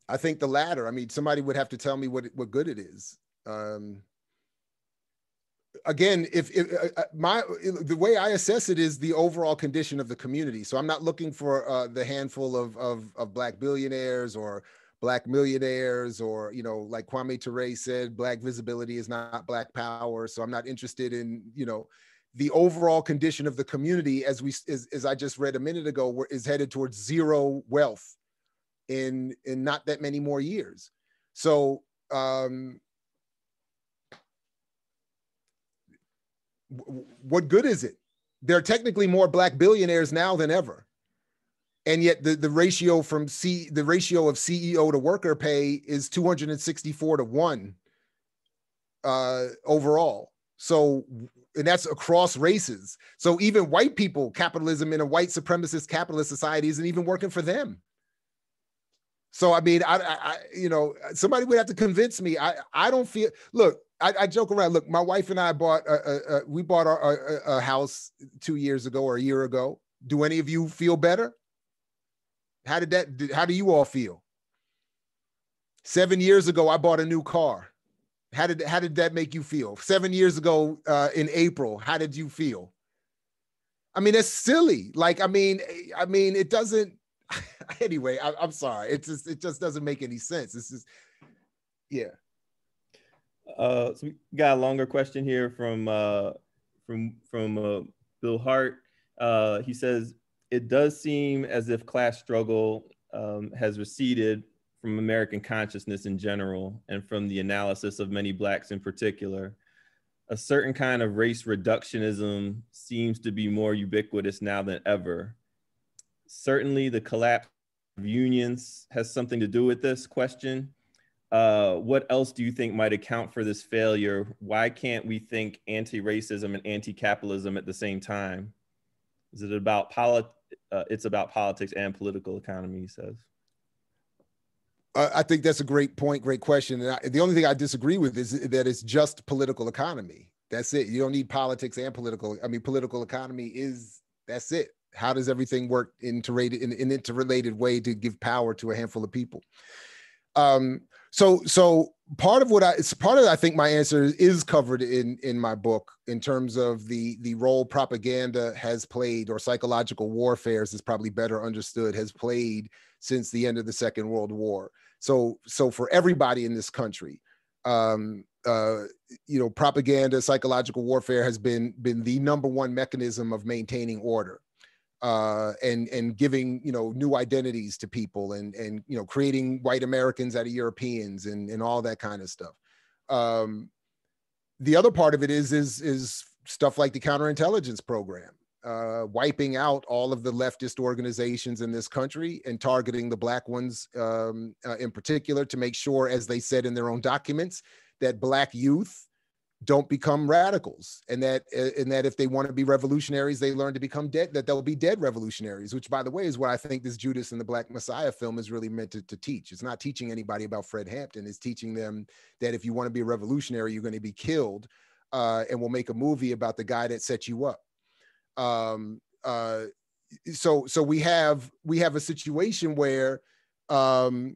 I think the latter. I mean, somebody would have to tell me what good it is. again, the way I assess it is the overall condition of the community. So I'm not looking for the handful of Black billionaires or Black millionaires, or, you know, like Kwame Ture said, Black visibility is not Black power. So I'm not interested in, you know, the overall condition of the community, as I just read a minute ago, is headed towards zero wealth in not that many more years. So what good is it? There are technically more Black billionaires now than ever. And yet the ratio of CEO to worker pay is 264 to 1 overall. So, and that's across races. So even white people, capitalism in a white supremacist capitalist society isn't even working for them. So, I mean, I you know, somebody would have to convince me. I don't feel, look, I joke around. Look, my wife and I bought a house 2 years ago or a year ago. Do any of you feel better? How do you all feel? 7 years ago, I bought a new car. How did that make you feel? 7 years ago in April, how did you feel? I mean, it's silly. Like, I mean, it doesn't, anyway, I'm sorry. It just doesn't make any sense. It's just, yeah. So we got a longer question here from Bill Hart. He says, it does seem as if class struggle has receded from American consciousness in general, and from the analysis of many Blacks in particular. A certain kind of race reductionism seems to be more ubiquitous now than ever. Certainly the collapse of unions has something to do with this question. What else do you think might account for this failure? Why can't we think anti-racism and anti-capitalism at the same time? Is it about it's about politics and political economy, he says. I think that's a great point, great question. And the only thing I disagree with is that it's just political economy. That's it. You don't need politics and political. I mean, political economy that's it. How does everything work in an interrelated way to give power to a handful of people? So part of I think my answer is covered in my book in terms of the role propaganda has played, or psychological warfare is probably better understood, has played since the end of the Second World War. So for everybody in this country, you know, propaganda, psychological warfare has been the number one mechanism of maintaining order. And giving, you know, new identities to people, and you know, creating white Americans out of Europeans and all that kind of stuff. The other part of it is stuff like the counterintelligence program, wiping out all of the leftist organizations in this country and targeting the Black ones in particular, to make sure, as they said in their own documents, that Black youth don't become radicals, and that if they want to be revolutionaries, they learn to become dead, that they'll be dead revolutionaries, which, by the way, is what I think this Judas and the Black Messiah film is really meant to teach. It's not teaching anybody about Fred Hampton. It's teaching them that if you want to be a revolutionary, you're going to be killed, and we'll make a movie about the guy that set you up. So we have a situation where all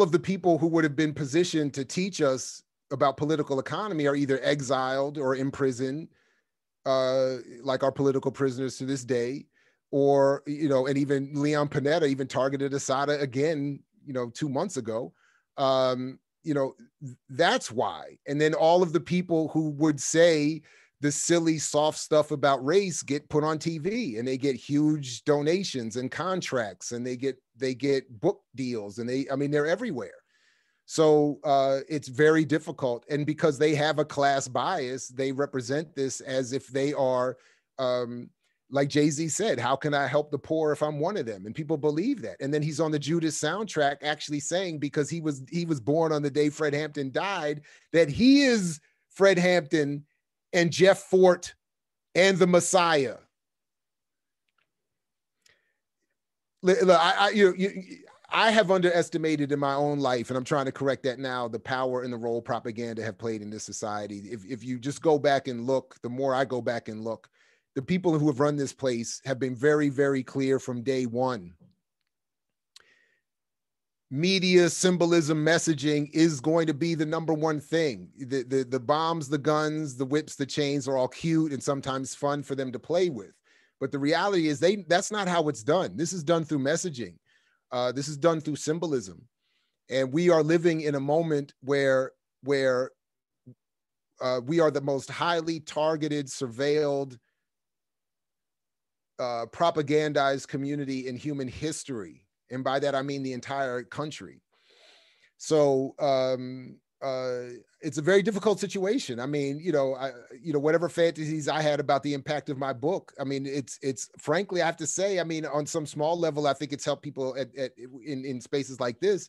of the people who would have been positioned to teach us about political economy are either exiled or in prison, like our political prisoners to this day, or, you know, and even Leon Panetta even targeted Assata again, you know, 2 months ago. You know, that's why. And then all of the people who would say the silly soft stuff about race get put on TV, and they get huge donations and contracts, and they get book deals, and they're everywhere. So it's very difficult. And because they have a class bias, they represent this as if they are, like Jay-Z said, how can I help the poor if I'm one of them? And people believe that. And then he's on the Judas soundtrack actually saying, because he was born on the day Fred Hampton died, that he is Fred Hampton and Jeff Fort and the Messiah. Look, I have underestimated in my own life, and I'm trying to correct that now, the power and the role propaganda have played in this society. If you just go back and look, the more I go back and look, the people who have run this place have been very, very clear from day one. media, symbolism, messaging is going to be the number one thing. The bombs, the guns, the whips, the chains are all cute and sometimes fun for them to play with. But the reality is that's not how it's done. This is done through messaging. This is done through symbolism. And we are living in a moment where we are the most highly targeted, surveilled, propagandized community in human history. And by that, I mean the entire country. So it's a very difficult situation. I mean, whatever fantasies I had about the impact of my book, I mean, it's frankly, I have to say, I mean, on some small level, I think it's helped people in spaces like this.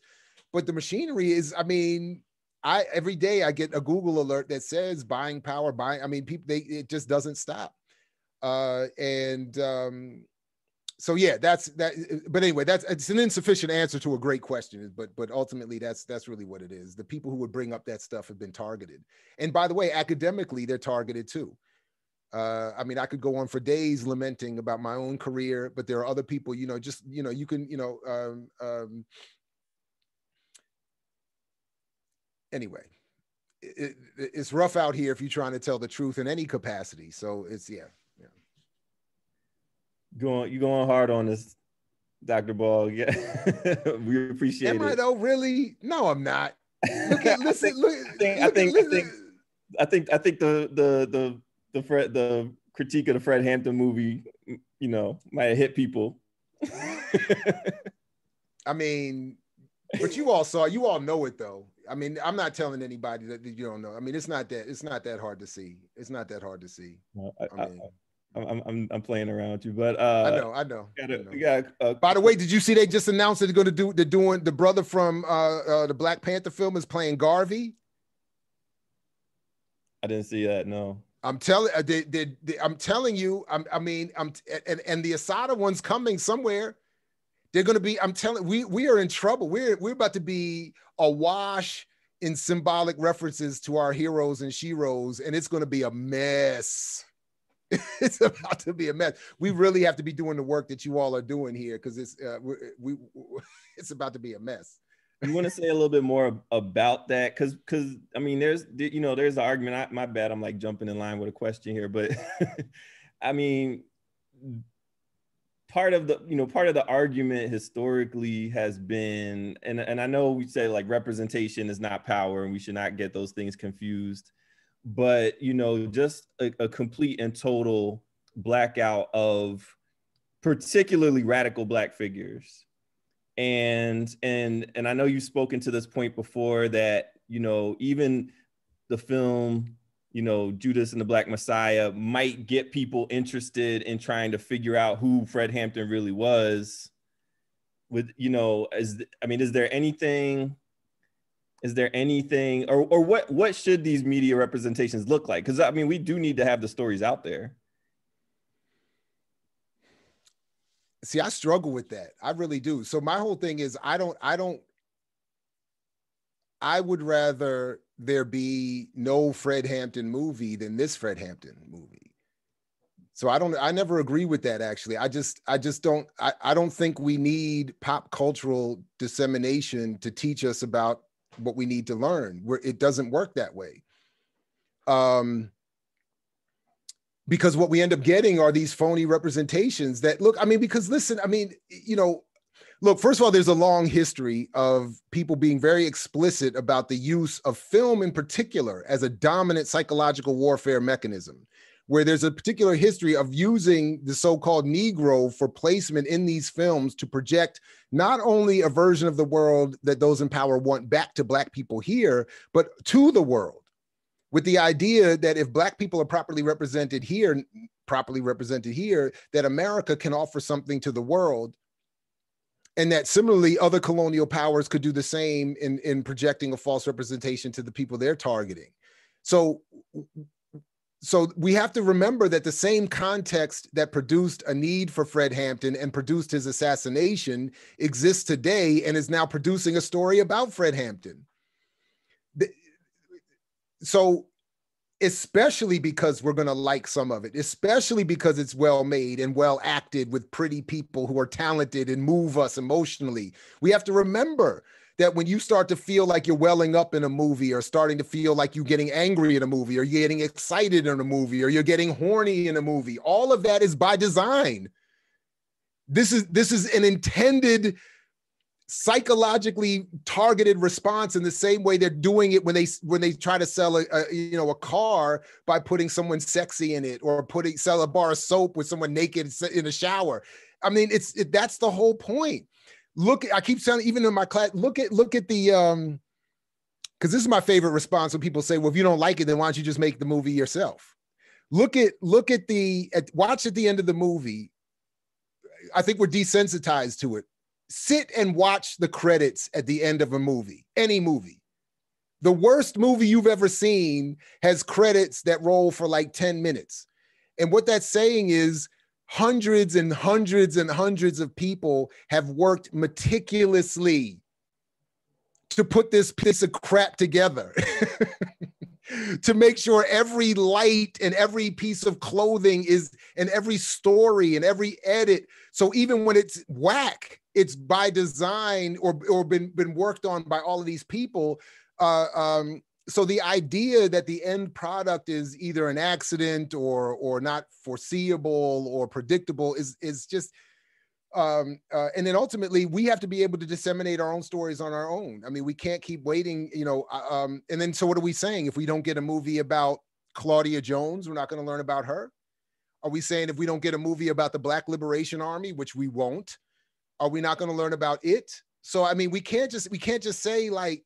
But the machinery is, I mean, every day I get a Google alert that says buying power, I mean, it just doesn't stop. So yeah, that's that. But anyway, it's an insufficient answer to a great question. But ultimately, that's really what it is. The people who would bring up that stuff have been targeted. And by the way, academically, they're targeted too. I mean, I could go on for days lamenting about my own career, but there are other people, you can, anyway, it's rough out here if you're trying to tell the truth in any capacity. So it's, yeah. You going hard on this, Dr. Ball. Yeah. We appreciate it. Am I though, really? No, I'm not. I think the critique of the Fred Hampton movie, might have hit people. I mean, but you all know it though. I mean, I'm not telling anybody that you don't know. I mean, it's not that hard to see. It's not that hard to see. Well, I'm playing around with you, but I know. By the way, did you see they just announced that they're doing the brother from the Black Panther film is playing Garvey? I didn't see that. No. I'm telling you. And the Asada one's coming somewhere. They're going to be. I'm telling. We are in trouble. We're about to be awash in symbolic references to our heroes and sheroes, and it's going to be a mess. It's about to be a mess. We really have to be doing the work that you all are doing here because it's about to be a mess. You want to say a little bit more about that? Because I mean, there's the argument. My bad. I'm like jumping in line with a question here, but I mean, part of the argument historically has been, and I know we say like representation is not power, and we should not get those things confused. But just a complete and total blackout of particularly radical Black figures, and I know you've spoken to this point before that even the film Judas and the Black Messiah might get people interested in trying to figure out who Fred Hampton really was. Is there anything, or what should these media representations look like? Because I mean, we do need to have the stories out there. See, I struggle with that. I really do. So my whole thing is, I would rather there be no Fred Hampton movie than this Fred Hampton movie. So I never agree with that, actually. I don't think we need pop cultural dissemination to teach us about what we need to learn. It doesn't work that way. Because what we end up getting are these phony representations that look, I mean, because listen, I mean, look, first of all, there's a long history of people being very explicit about the use of film in particular as a dominant psychological warfare mechanism, where there's a particular history of using the so-called Negro for placement in these films to project not only a version of the world that those in power want back to Black people here, but to the world, with the idea that if Black people are properly represented here, that America can offer something to the world. And that similarly, other colonial powers could do the same in projecting a false representation to the people they're targeting. So we have to remember that the same context that produced a need for Fred Hampton and produced his assassination exists today and is now producing a story about Fred Hampton. So especially because we're going to like some of it, especially because it's well made and well acted with pretty people who are talented and move us emotionally. We have to remember that when you start to feel like you're welling up in a movie, or starting to feel like you're getting angry in a movie, or you're getting excited in a movie, or you're getting horny in a movie, all of that is by design. This is an intended, psychologically targeted response, in the same way they're doing it when they try to sell a car by putting someone sexy in it, or sell a bar of soap with someone naked in a shower. I mean, that's the whole point. I keep saying, even in my class, look at the because this is my favorite response when people say, well, if you don't like it, then why don't you just make the movie yourself? Watch at the end of the movie. I think we're desensitized to it. Sit and watch the credits at the end of a movie, any movie. The worst movie you've ever seen has credits that roll for like 10 minutes. And what that's saying is hundreds and hundreds and hundreds of people have worked meticulously to put this piece of crap together, to make sure every light and every piece of clothing and every story and every edit. So even when it's whack, it's by design or been worked on by all of these people. So the idea that the end product is either an accident or not foreseeable or predictable is just, and then ultimately we have to be able to disseminate our own stories on our own. I mean, we can't keep waiting, and then, so what are we saying? If we don't get a movie about Claudia Jones, we're not going to learn about her? Are we saying if we don't get a movie about the Black Liberation Army, which we won't, are we not going to learn about it? So, I mean, we can't just say like,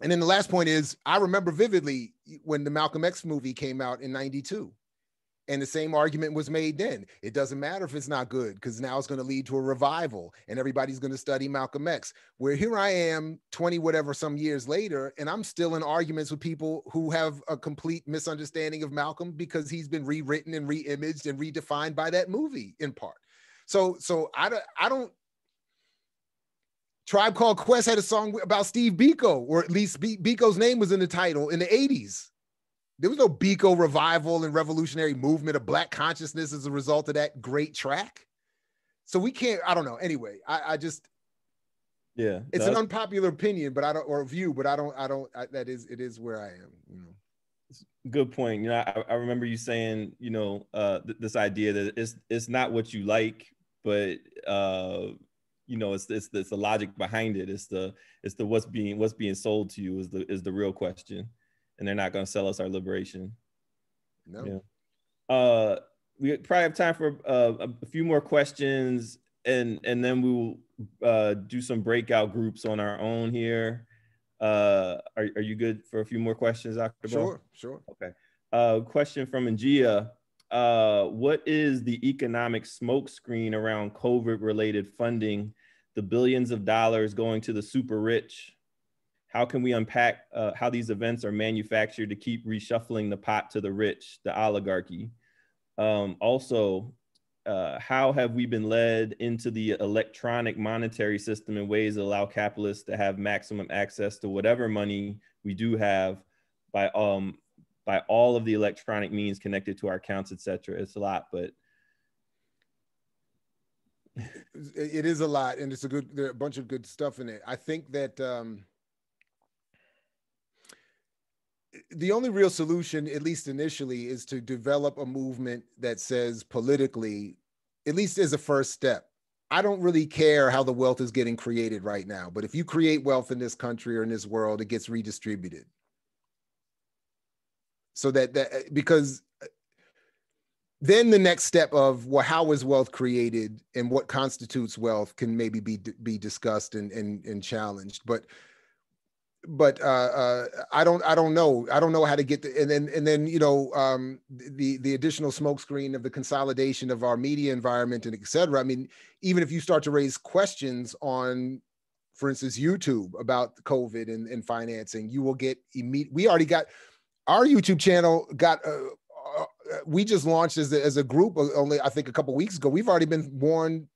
and then the last point is, I remember vividly when the Malcolm X movie came out in '92, and the same argument was made then. It doesn't matter if it's not good, because now it's going to lead to a revival and everybody's going to study Malcolm X. Where here I am 20 whatever some years later, and I'm still in arguments with people who have a complete misunderstanding of Malcolm because he's been rewritten and re-imaged and redefined by that movie in part. So I don't. Tribe Called Quest had a song about Steve Biko, or at least Biko's name was in the title in the 80s. There was no Biko revival and revolutionary movement of Black consciousness as a result of that great track. So we can't, I don't know. Anyway, I just, yeah, it's an unpopular opinion, but it is where I am, Good point. I remember you saying, this idea that it's not what you like, but, it's the logic behind it. It's the what's being sold to you is the real question, and they're not going to sell us our liberation. No. Yeah. We probably have time for a few more questions, and then we will do some breakout groups on our own here. Are you good for a few more questions, Dr. Bo? Sure. Okay. Question from Ngia. What is the economic smokescreen around COVID-related funding, the billions of dollars going to the super rich? How can we unpack how these events are manufactured to keep reshuffling the pot to the rich, the oligarchy? Also, how have we been led into the electronic monetary system in ways that allow capitalists to have maximum access to whatever money we do have by all of the electronic means connected to our accounts, et cetera? It's a lot, but. It is a lot, and there are a bunch of good stuff in it. I think that the only real solution, at least initially, is to develop a movement that says politically, at least as a first step, I don't really care how the wealth is getting created right now, but if you create wealth in this country or in this world, it gets redistributed. So that because then the next step of, well, how is wealth created and what constitutes wealth can maybe be discussed and challenged. But I don't know. I don't know how to get the, and then the additional smokescreen of the consolidation of our media environment and et cetera. I mean, even if you start to raise questions on, for instance, YouTube about COVID and financing, you will get we already got our YouTube channel we just launched as a group only, I think, a couple of weeks ago. We've already been warned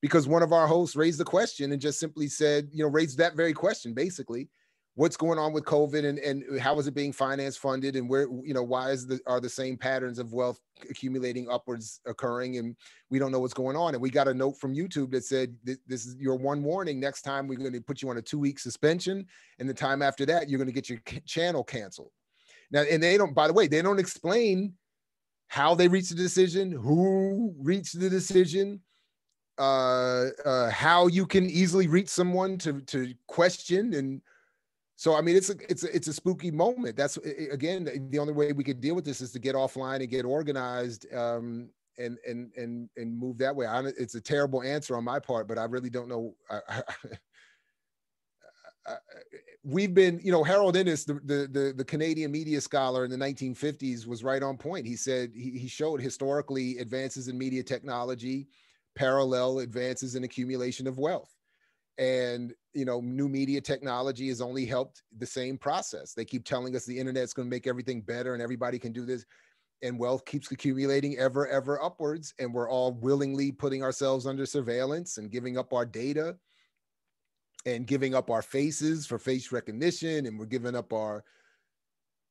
because one of our hosts raised the question and just simply said, raised that very question, basically. what's going on with COVID and how is it being financed, funded, and where, why are the same patterns of wealth accumulating upwards occurring, and we don't know what's going on. And we got a note from YouTube that said, this is your one warning. Next time we're going to put you on a 2-week suspension, and the time after that, you're going to get your channel canceled. Now, and they don't, by the way, they don't explain how they reached the decision, who reached the decision, how you can easily reach someone to question. And so, I mean, it's a spooky moment. That's, again, the only way we could deal with this is to get offline and get organized, and move that way. It's a terrible answer on my part, but I really don't know. We've been, Harold Innis, the Canadian media scholar in the 1950s, was right on point. He said, he showed historically advances in media technology parallel advances in accumulation of wealth. And, new media technology has only helped the same process. They keep telling us the internet's going to make everything better and everybody can do this. And wealth keeps accumulating ever upwards. And we're all willingly putting ourselves under surveillance and giving up our data and giving up our faces for face recognition. And we're giving up our,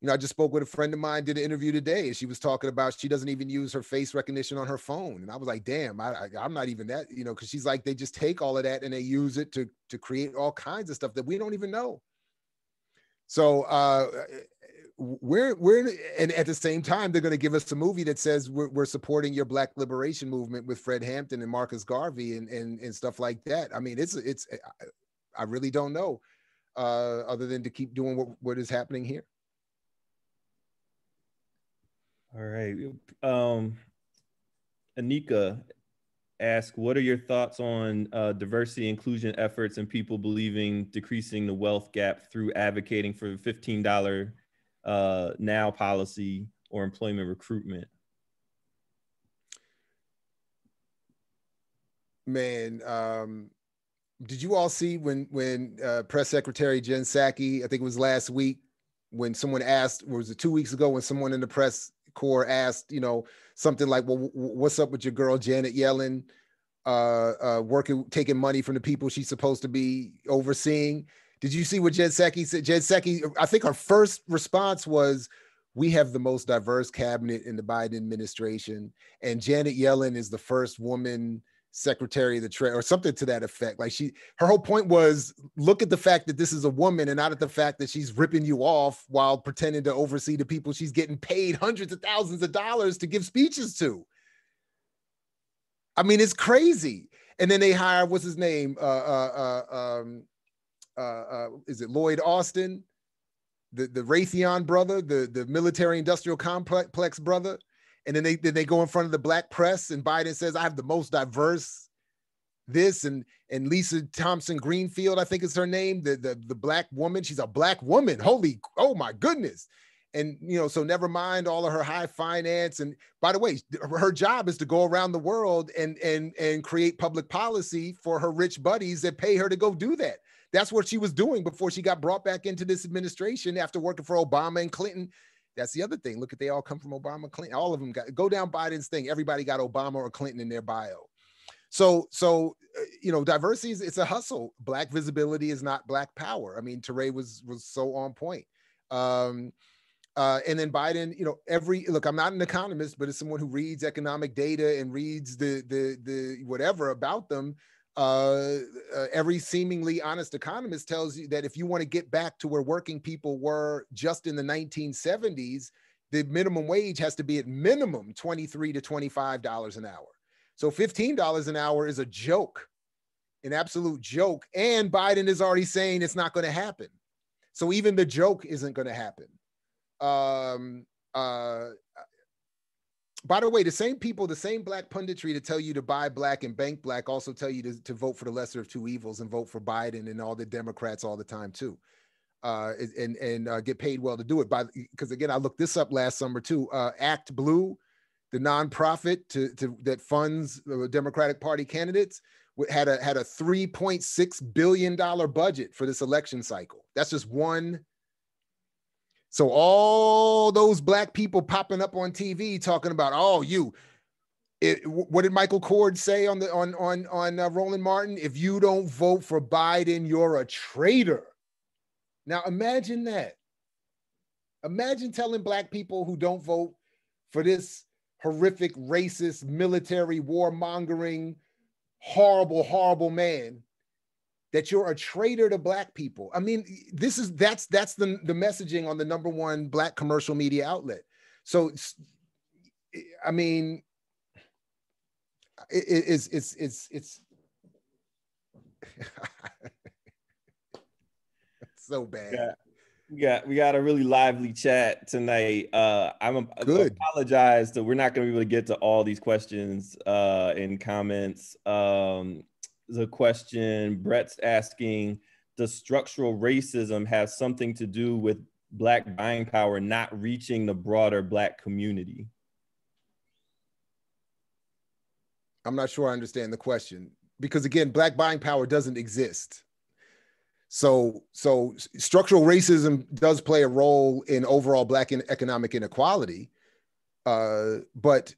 I just spoke with a friend of mine, did an interview today, and she was talking about she doesn't even use her face recognition on her phone. And I was like, damn, I'm not even that, because she's like, they just take all of that and they use it to create all kinds of stuff that we don't even know. So and at the same time, they're going to give us a movie that says we're supporting your Black liberation movement with Fred Hampton and Marcus Garvey and stuff like that. I mean, I really don't know, other than to keep doing what is happening here. All right. Anika asked, what are your thoughts on diversity inclusion efforts and people believing decreasing the wealth gap through advocating for $15 now policy or employment recruitment? Man, did you all see when Press Secretary Jen Psaki, I think it was last week, when someone asked, or was it 2 weeks ago, when someone in the press corps asked, something like, well, what's up with your girl Janet Yellen taking money from the people she's supposed to be overseeing? Did you see what Jen Psaki said? Jen Psaki, I think her first response was, we have the most diverse cabinet in the Biden administration, and Janet Yellen is the first woman Secretary of the Treasury, or something to that effect. Like, her whole point was, look at the fact that this is a woman and not at the fact that she's ripping you off while pretending to oversee the people she's getting paid hundreds of thousands of dollars to give speeches to. I mean, it's crazy. And then they hire, what's his name? Is it Lloyd Austin? The Raytheon brother, the military industrial complex brother. And then they go in front of the Black press, and Biden says, I have the most diverse this, and Lisa Thompson Greenfield, I think is her name, the Black woman. She's a Black woman. Oh my goodness. And, so never mind all of her high finance. And by the way, her job is to go around the world and create public policy for her rich buddies that pay her to go do that. That's what she was doing before she got brought back into this administration after working for Obama and Clinton. That's the other thing. Look, they all come from Obama, Clinton. All of them go down Biden's thing. Everybody got Obama or Clinton in their bio. So diversity it's a hustle. Black visibility is not Black power. I mean, Teray was so on point. And then Biden, look, I'm not an economist, but as someone who reads economic data and reads the whatever about them, every seemingly honest economist tells you that if you want to get back to where working people were just in the 1970s, the minimum wage has to be at minimum $23 to $25 an hour. So $15 an hour is a joke, an absolute joke. And Biden is already saying it's not going to happen. So even the joke isn't going to happen. By the way, the same people, the same Black punditry to tell you to buy Black and bank Black also tell you to vote for the lesser of two evils and vote for Biden and all the Democrats all the time too, and get paid well to do it. Because again, I looked this up last summer too. Act Blue, the nonprofit that funds Democratic Party candidates, had a $3.6 billion budget for this election cycle. That's just one. So all those Black people popping up on TV talking about, what did Michael Cord say on Roland Martin? If you don't vote for Biden, you're a traitor. Now imagine that. Imagine telling Black people who don't vote for this horrific, racist, military, warmongering, horrible, horrible man that you're a traitor to Black people. I mean, that's the messaging on the #1 Black commercial media outlet. So, I mean, it's so bad. We got a really lively chat tonight. I'm Good. apologize that we're not going to be able to get to all these questions and comments. The question Brett's asking: does structural racism have something to do with Black buying power not reaching the broader Black community? I'm not sure I understand the question, because again, Black buying power doesn't exist. So structural racism does play a role in overall Black economic inequality, but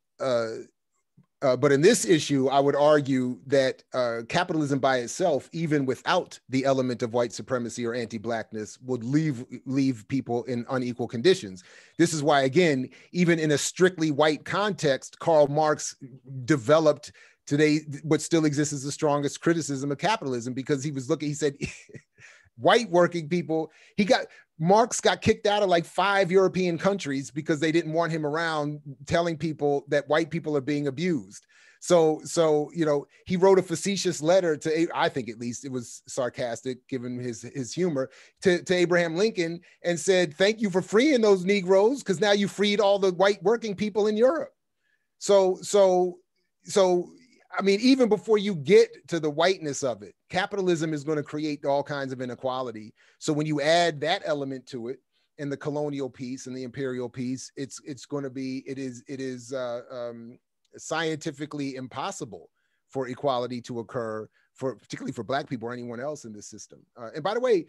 in this issue, I would argue that capitalism by itself, even without the element of white supremacy or anti-Blackness, would leave people in unequal conditions. This is why, again, even in a strictly white context, Karl Marx developed today what still exists as the strongest criticism of capitalism, because he said, white working people, Marx got kicked out of like 5 European countries because they didn't want him around telling people that white people are being abused. So he wrote a facetious letter to, I think at least it was sarcastic given his humor, to Abraham Lincoln, and said, thank you for freeing those Negroes, because now you freed all the white working people in Europe. So I mean, even before you get to the whiteness of it, capitalism is going to create all kinds of inequality. So when you add that element to it, and the colonial piece and the imperial piece, it is scientifically impossible for equality to occur, particularly for Black people or anyone else in this system. And by the way,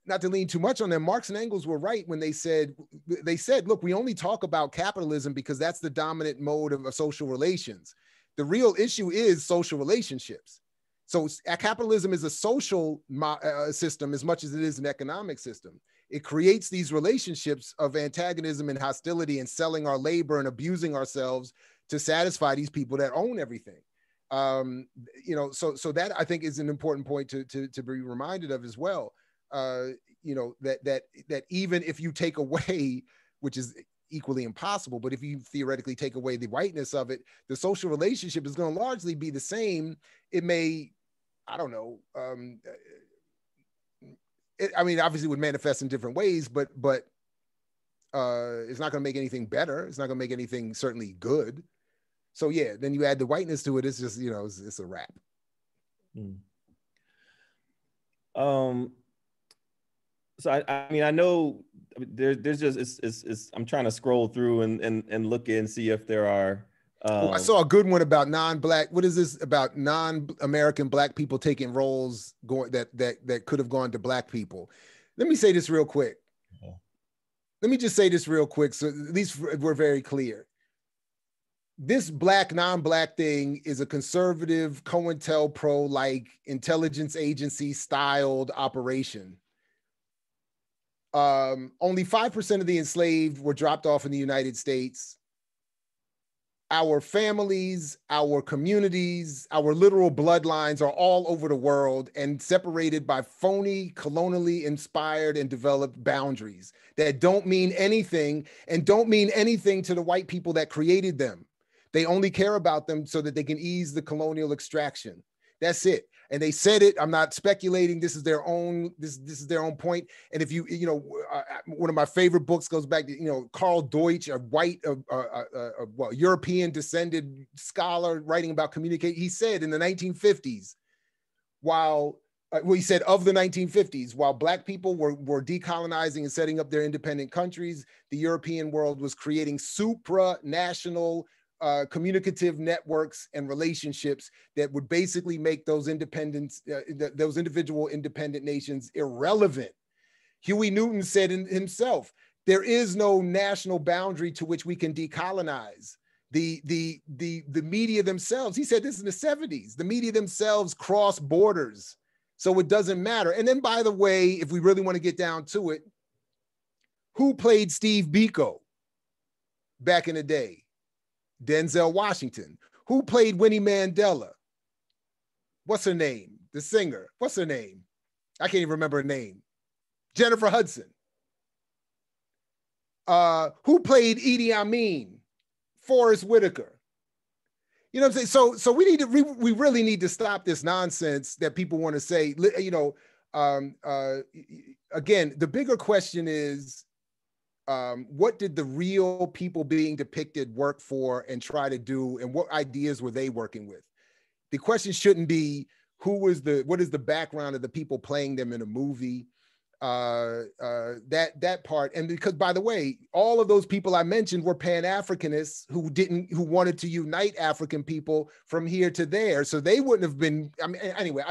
not to lean too much on them, Marx and Engels were right when they said, look, we only talk about capitalism because that's the dominant mode of social relations. The real issue is social relationships. So capitalism is a social system as much as it is an economic system. It creates these relationships of antagonism and hostility and selling our labor and abusing ourselves to satisfy these people that own everything. So that I think is an important point to be reminded of as well. That even if you take away, which is equally impossible, but if you theoretically take away the whiteness of it, the social relationship is going to largely be the same. It may, I don't know, obviously would manifest in different ways, but it's not going to make anything better. It's not going to make anything certainly good. So yeah, then you add the whiteness to it. It's just, it's a wrap. So I mean, I know there's just, I'm trying to scroll through and look and see if there are. I saw a good one about non-Black. What is this about non-American Black people taking roles that could have gone to Black people? Let me say this real quick. Let me just say this real quick, so at least we're very clear. This Black, non-Black thing is a conservative COINTELPRO-like intelligence agency styled operation. Only 5% of the enslaved were dropped off in the United States. Our families, our communities, our literal bloodlines are all over the world and separated by phony, colonially inspired and developed boundaries that don't mean anything and don't mean anything to the white people that created them. They only care about them so that they can ease the colonial extraction. That's it. And they said it. I'm not speculating. This is their own. This is their own point. And if one of my favorite books goes back to Carl Deutsch, a white, European descended scholar writing about communication. He said in the 1950s, he said of the 1950s, while Black people were decolonizing and setting up their independent countries, the European world was creating supranational communicative networks and relationships that would basically make those individual independent nations irrelevant. Huey Newton said himself, there is no national boundary to which we can decolonize. The media themselves, he said this in the 70s, the media themselves cross borders So it doesn't matter. And then, by the way, if we really want to get down to it, who played Steve Biko back in the day? Denzel Washington. Who played Winnie Mandela? What's her name? The singer. What's her name? I can't even remember her name. Jennifer Hudson. Who played Idi Amin? Forrest Whitaker. You know what I'm saying? So we really need to stop this nonsense that people want to say. You know, again, the bigger question is, what did the real people being depicted work for and try to do, and what ideas were they working with? The question shouldn't be what is the background of the people playing them in a movie. That part. And because, by the way, all of those people I mentioned were Pan-Africanists who wanted to unite African people from here to there. So they wouldn't have been, I mean, anyway,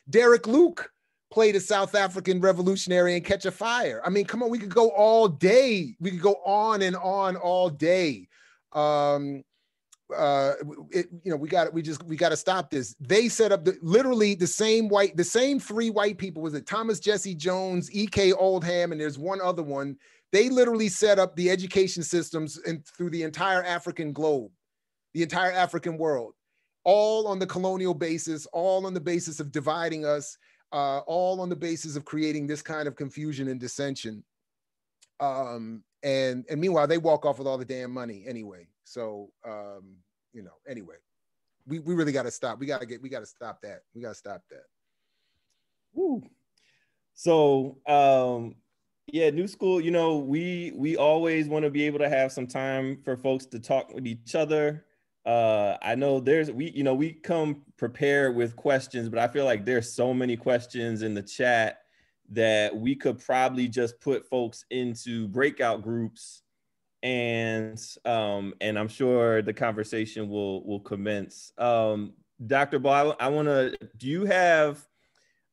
Derek Luke played a South African revolutionary in Catch a Fire. I mean, come on, we could go all day. We could go on and on all day. We got to stop this. They set up literally the same three white people. Was it Thomas Jesse Jones, E.K. Oldham, and there's one other one. They literally set up the education systems through the entire African globe, the entire African world, all on the colonial basis, all on the basis of dividing us, all on the basis of creating this kind of confusion and dissension. And meanwhile, they walk off with all the damn money anyway. So, anyway, we really got to stop. We got to stop that. We got to stop that. Woo. So, yeah, Nu Skool, you know, we always want to be able to have some time for folks to talk with each other. I know we come prepared with questions, but I feel like there's so many questions in the chat that we could probably just put folks into breakout groups, and I'm sure the conversation will commence. Dr. Ball, do you have,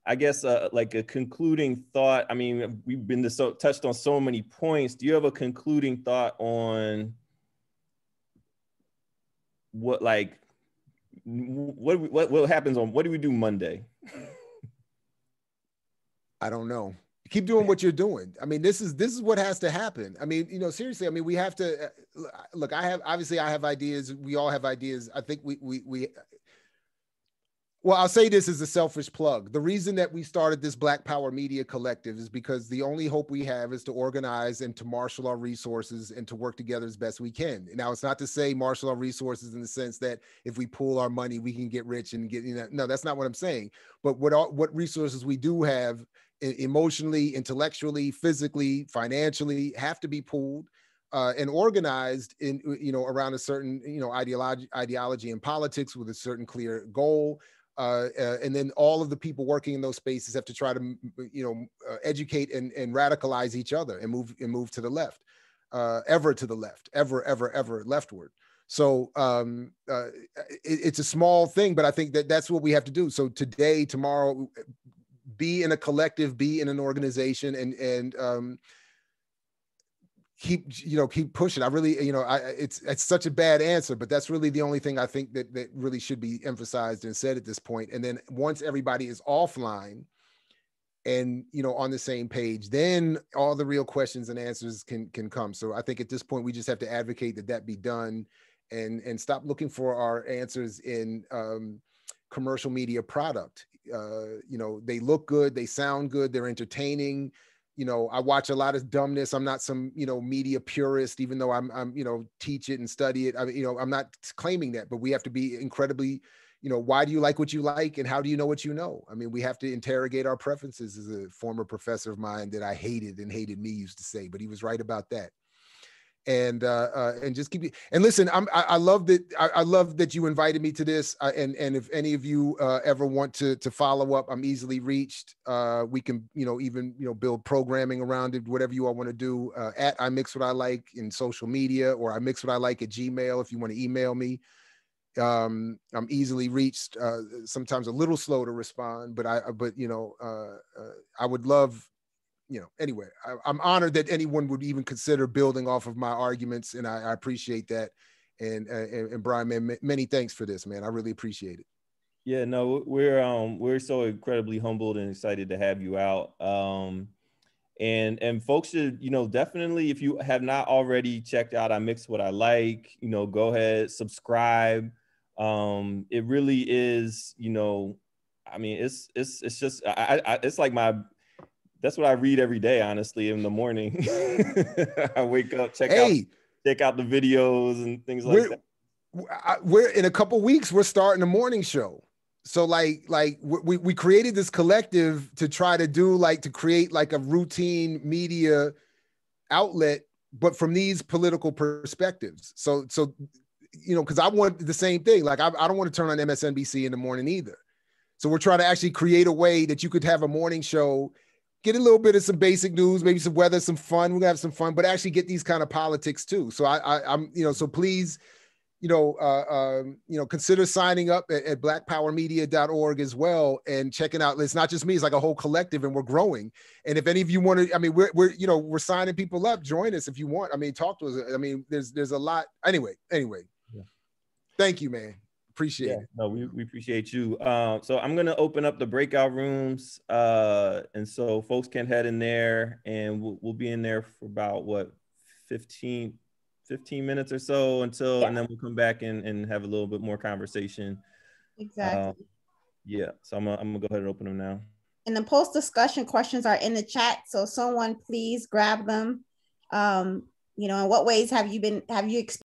I guess, like a concluding thought? I mean, we've been touched on so many points. Do you have a concluding thought on what happens on, what do we do Monday? I don't know. Keep doing what you're doing. I mean, this is what has to happen. I mean, seriously, I mean, we have to look, I have ideas. We all have ideas. I think well, I'll say this as a selfish plug. The reason that we started this Black Power Media Collective is because the only hope we have is to organize and to marshal our resources and to work together as best we can. Now, it's not to say marshal our resources in the sense that if we pool our money, we can get rich and get, no, that's not what I'm saying. But what resources we do have emotionally, intellectually, physically, financially have to be pooled and organized in, around a certain, ideology and politics with a certain clear goal. And then all of the people working in those spaces have to try to, educate and radicalize each other and move to the left, ever to the left, ever leftward. So it's a small thing, but I think that's what we have to do. So today, tomorrow, be in a collective, be in an organization, and keep pushing. I really, it's such a bad answer, but that's really the only thing I think that really should be emphasized and said at this point. And then once everybody is offline and, on the same page, then all the real questions and answers can come. So I think at this point, we just have to advocate that be done and stop looking for our answers in commercial media product. They look good, they sound good, they're entertaining. I watch a lot of dumbness. I'm not some, media purist, even though I'm teach it and study it. I'm not claiming that, but we have to be incredibly, why do you like what you like? And how do you know what you know? I mean, we have to interrogate our preferences, as a former professor of mine that I hated and hated me used to say, but he was right about that. And just keep, and listen, I love that. I love that you invited me to this. And if any of you ever want to follow up, I'm easily reached. We can, even, build programming around it, whatever you all want to do, at I Mix What I Like in social media, or I Mix What I Like at Gmail. If you want to email me, I'm easily reached, sometimes a little slow to respond, but I would love, anyway, I'm honored that anyone would even consider building off of my arguments, and I appreciate that. And Brian, man, many thanks for this, man. I really appreciate it. Yeah, no, we're so incredibly humbled and excited to have you out. And folks should, definitely, if you have not already checked out I Mix What I Like, go ahead, subscribe. It really is, I mean, it's just, it's like that's what I read every day, honestly, in the morning. I wake up, check out the videos and things like that. We're in a couple weeks, we're starting a morning show. So we created this collective to try to to create like a routine media outlet, but from these political perspectives. So because I want the same thing. Like I don't want to turn on MSNBC in the morning either. So we're trying to actually create a way that you could have a morning show, get a little bit of some basic news, maybe some weather, some fun. We're gonna have some fun, but actually get these kind of politics too. So I'm so please, consider signing up at blackpowermedia.org as well and checking out. It's not just me; it's like a whole collective, and we're growing. And if any of you want to, I mean, we're signing people up. Join us if you want. I mean, talk to us. I mean, there's a lot. Anyway. Yeah. Thank you, man. Appreciate it. No, we appreciate you. So I'm gonna open up the breakout rooms, and so folks can head in there, and we'll be in there for about 15 minutes or so and then we'll come back and have a little bit more conversation. Exactly. So I'm gonna go ahead and open them now. And the post discussion questions are in the chat, so someone please grab them. In what ways have you experienced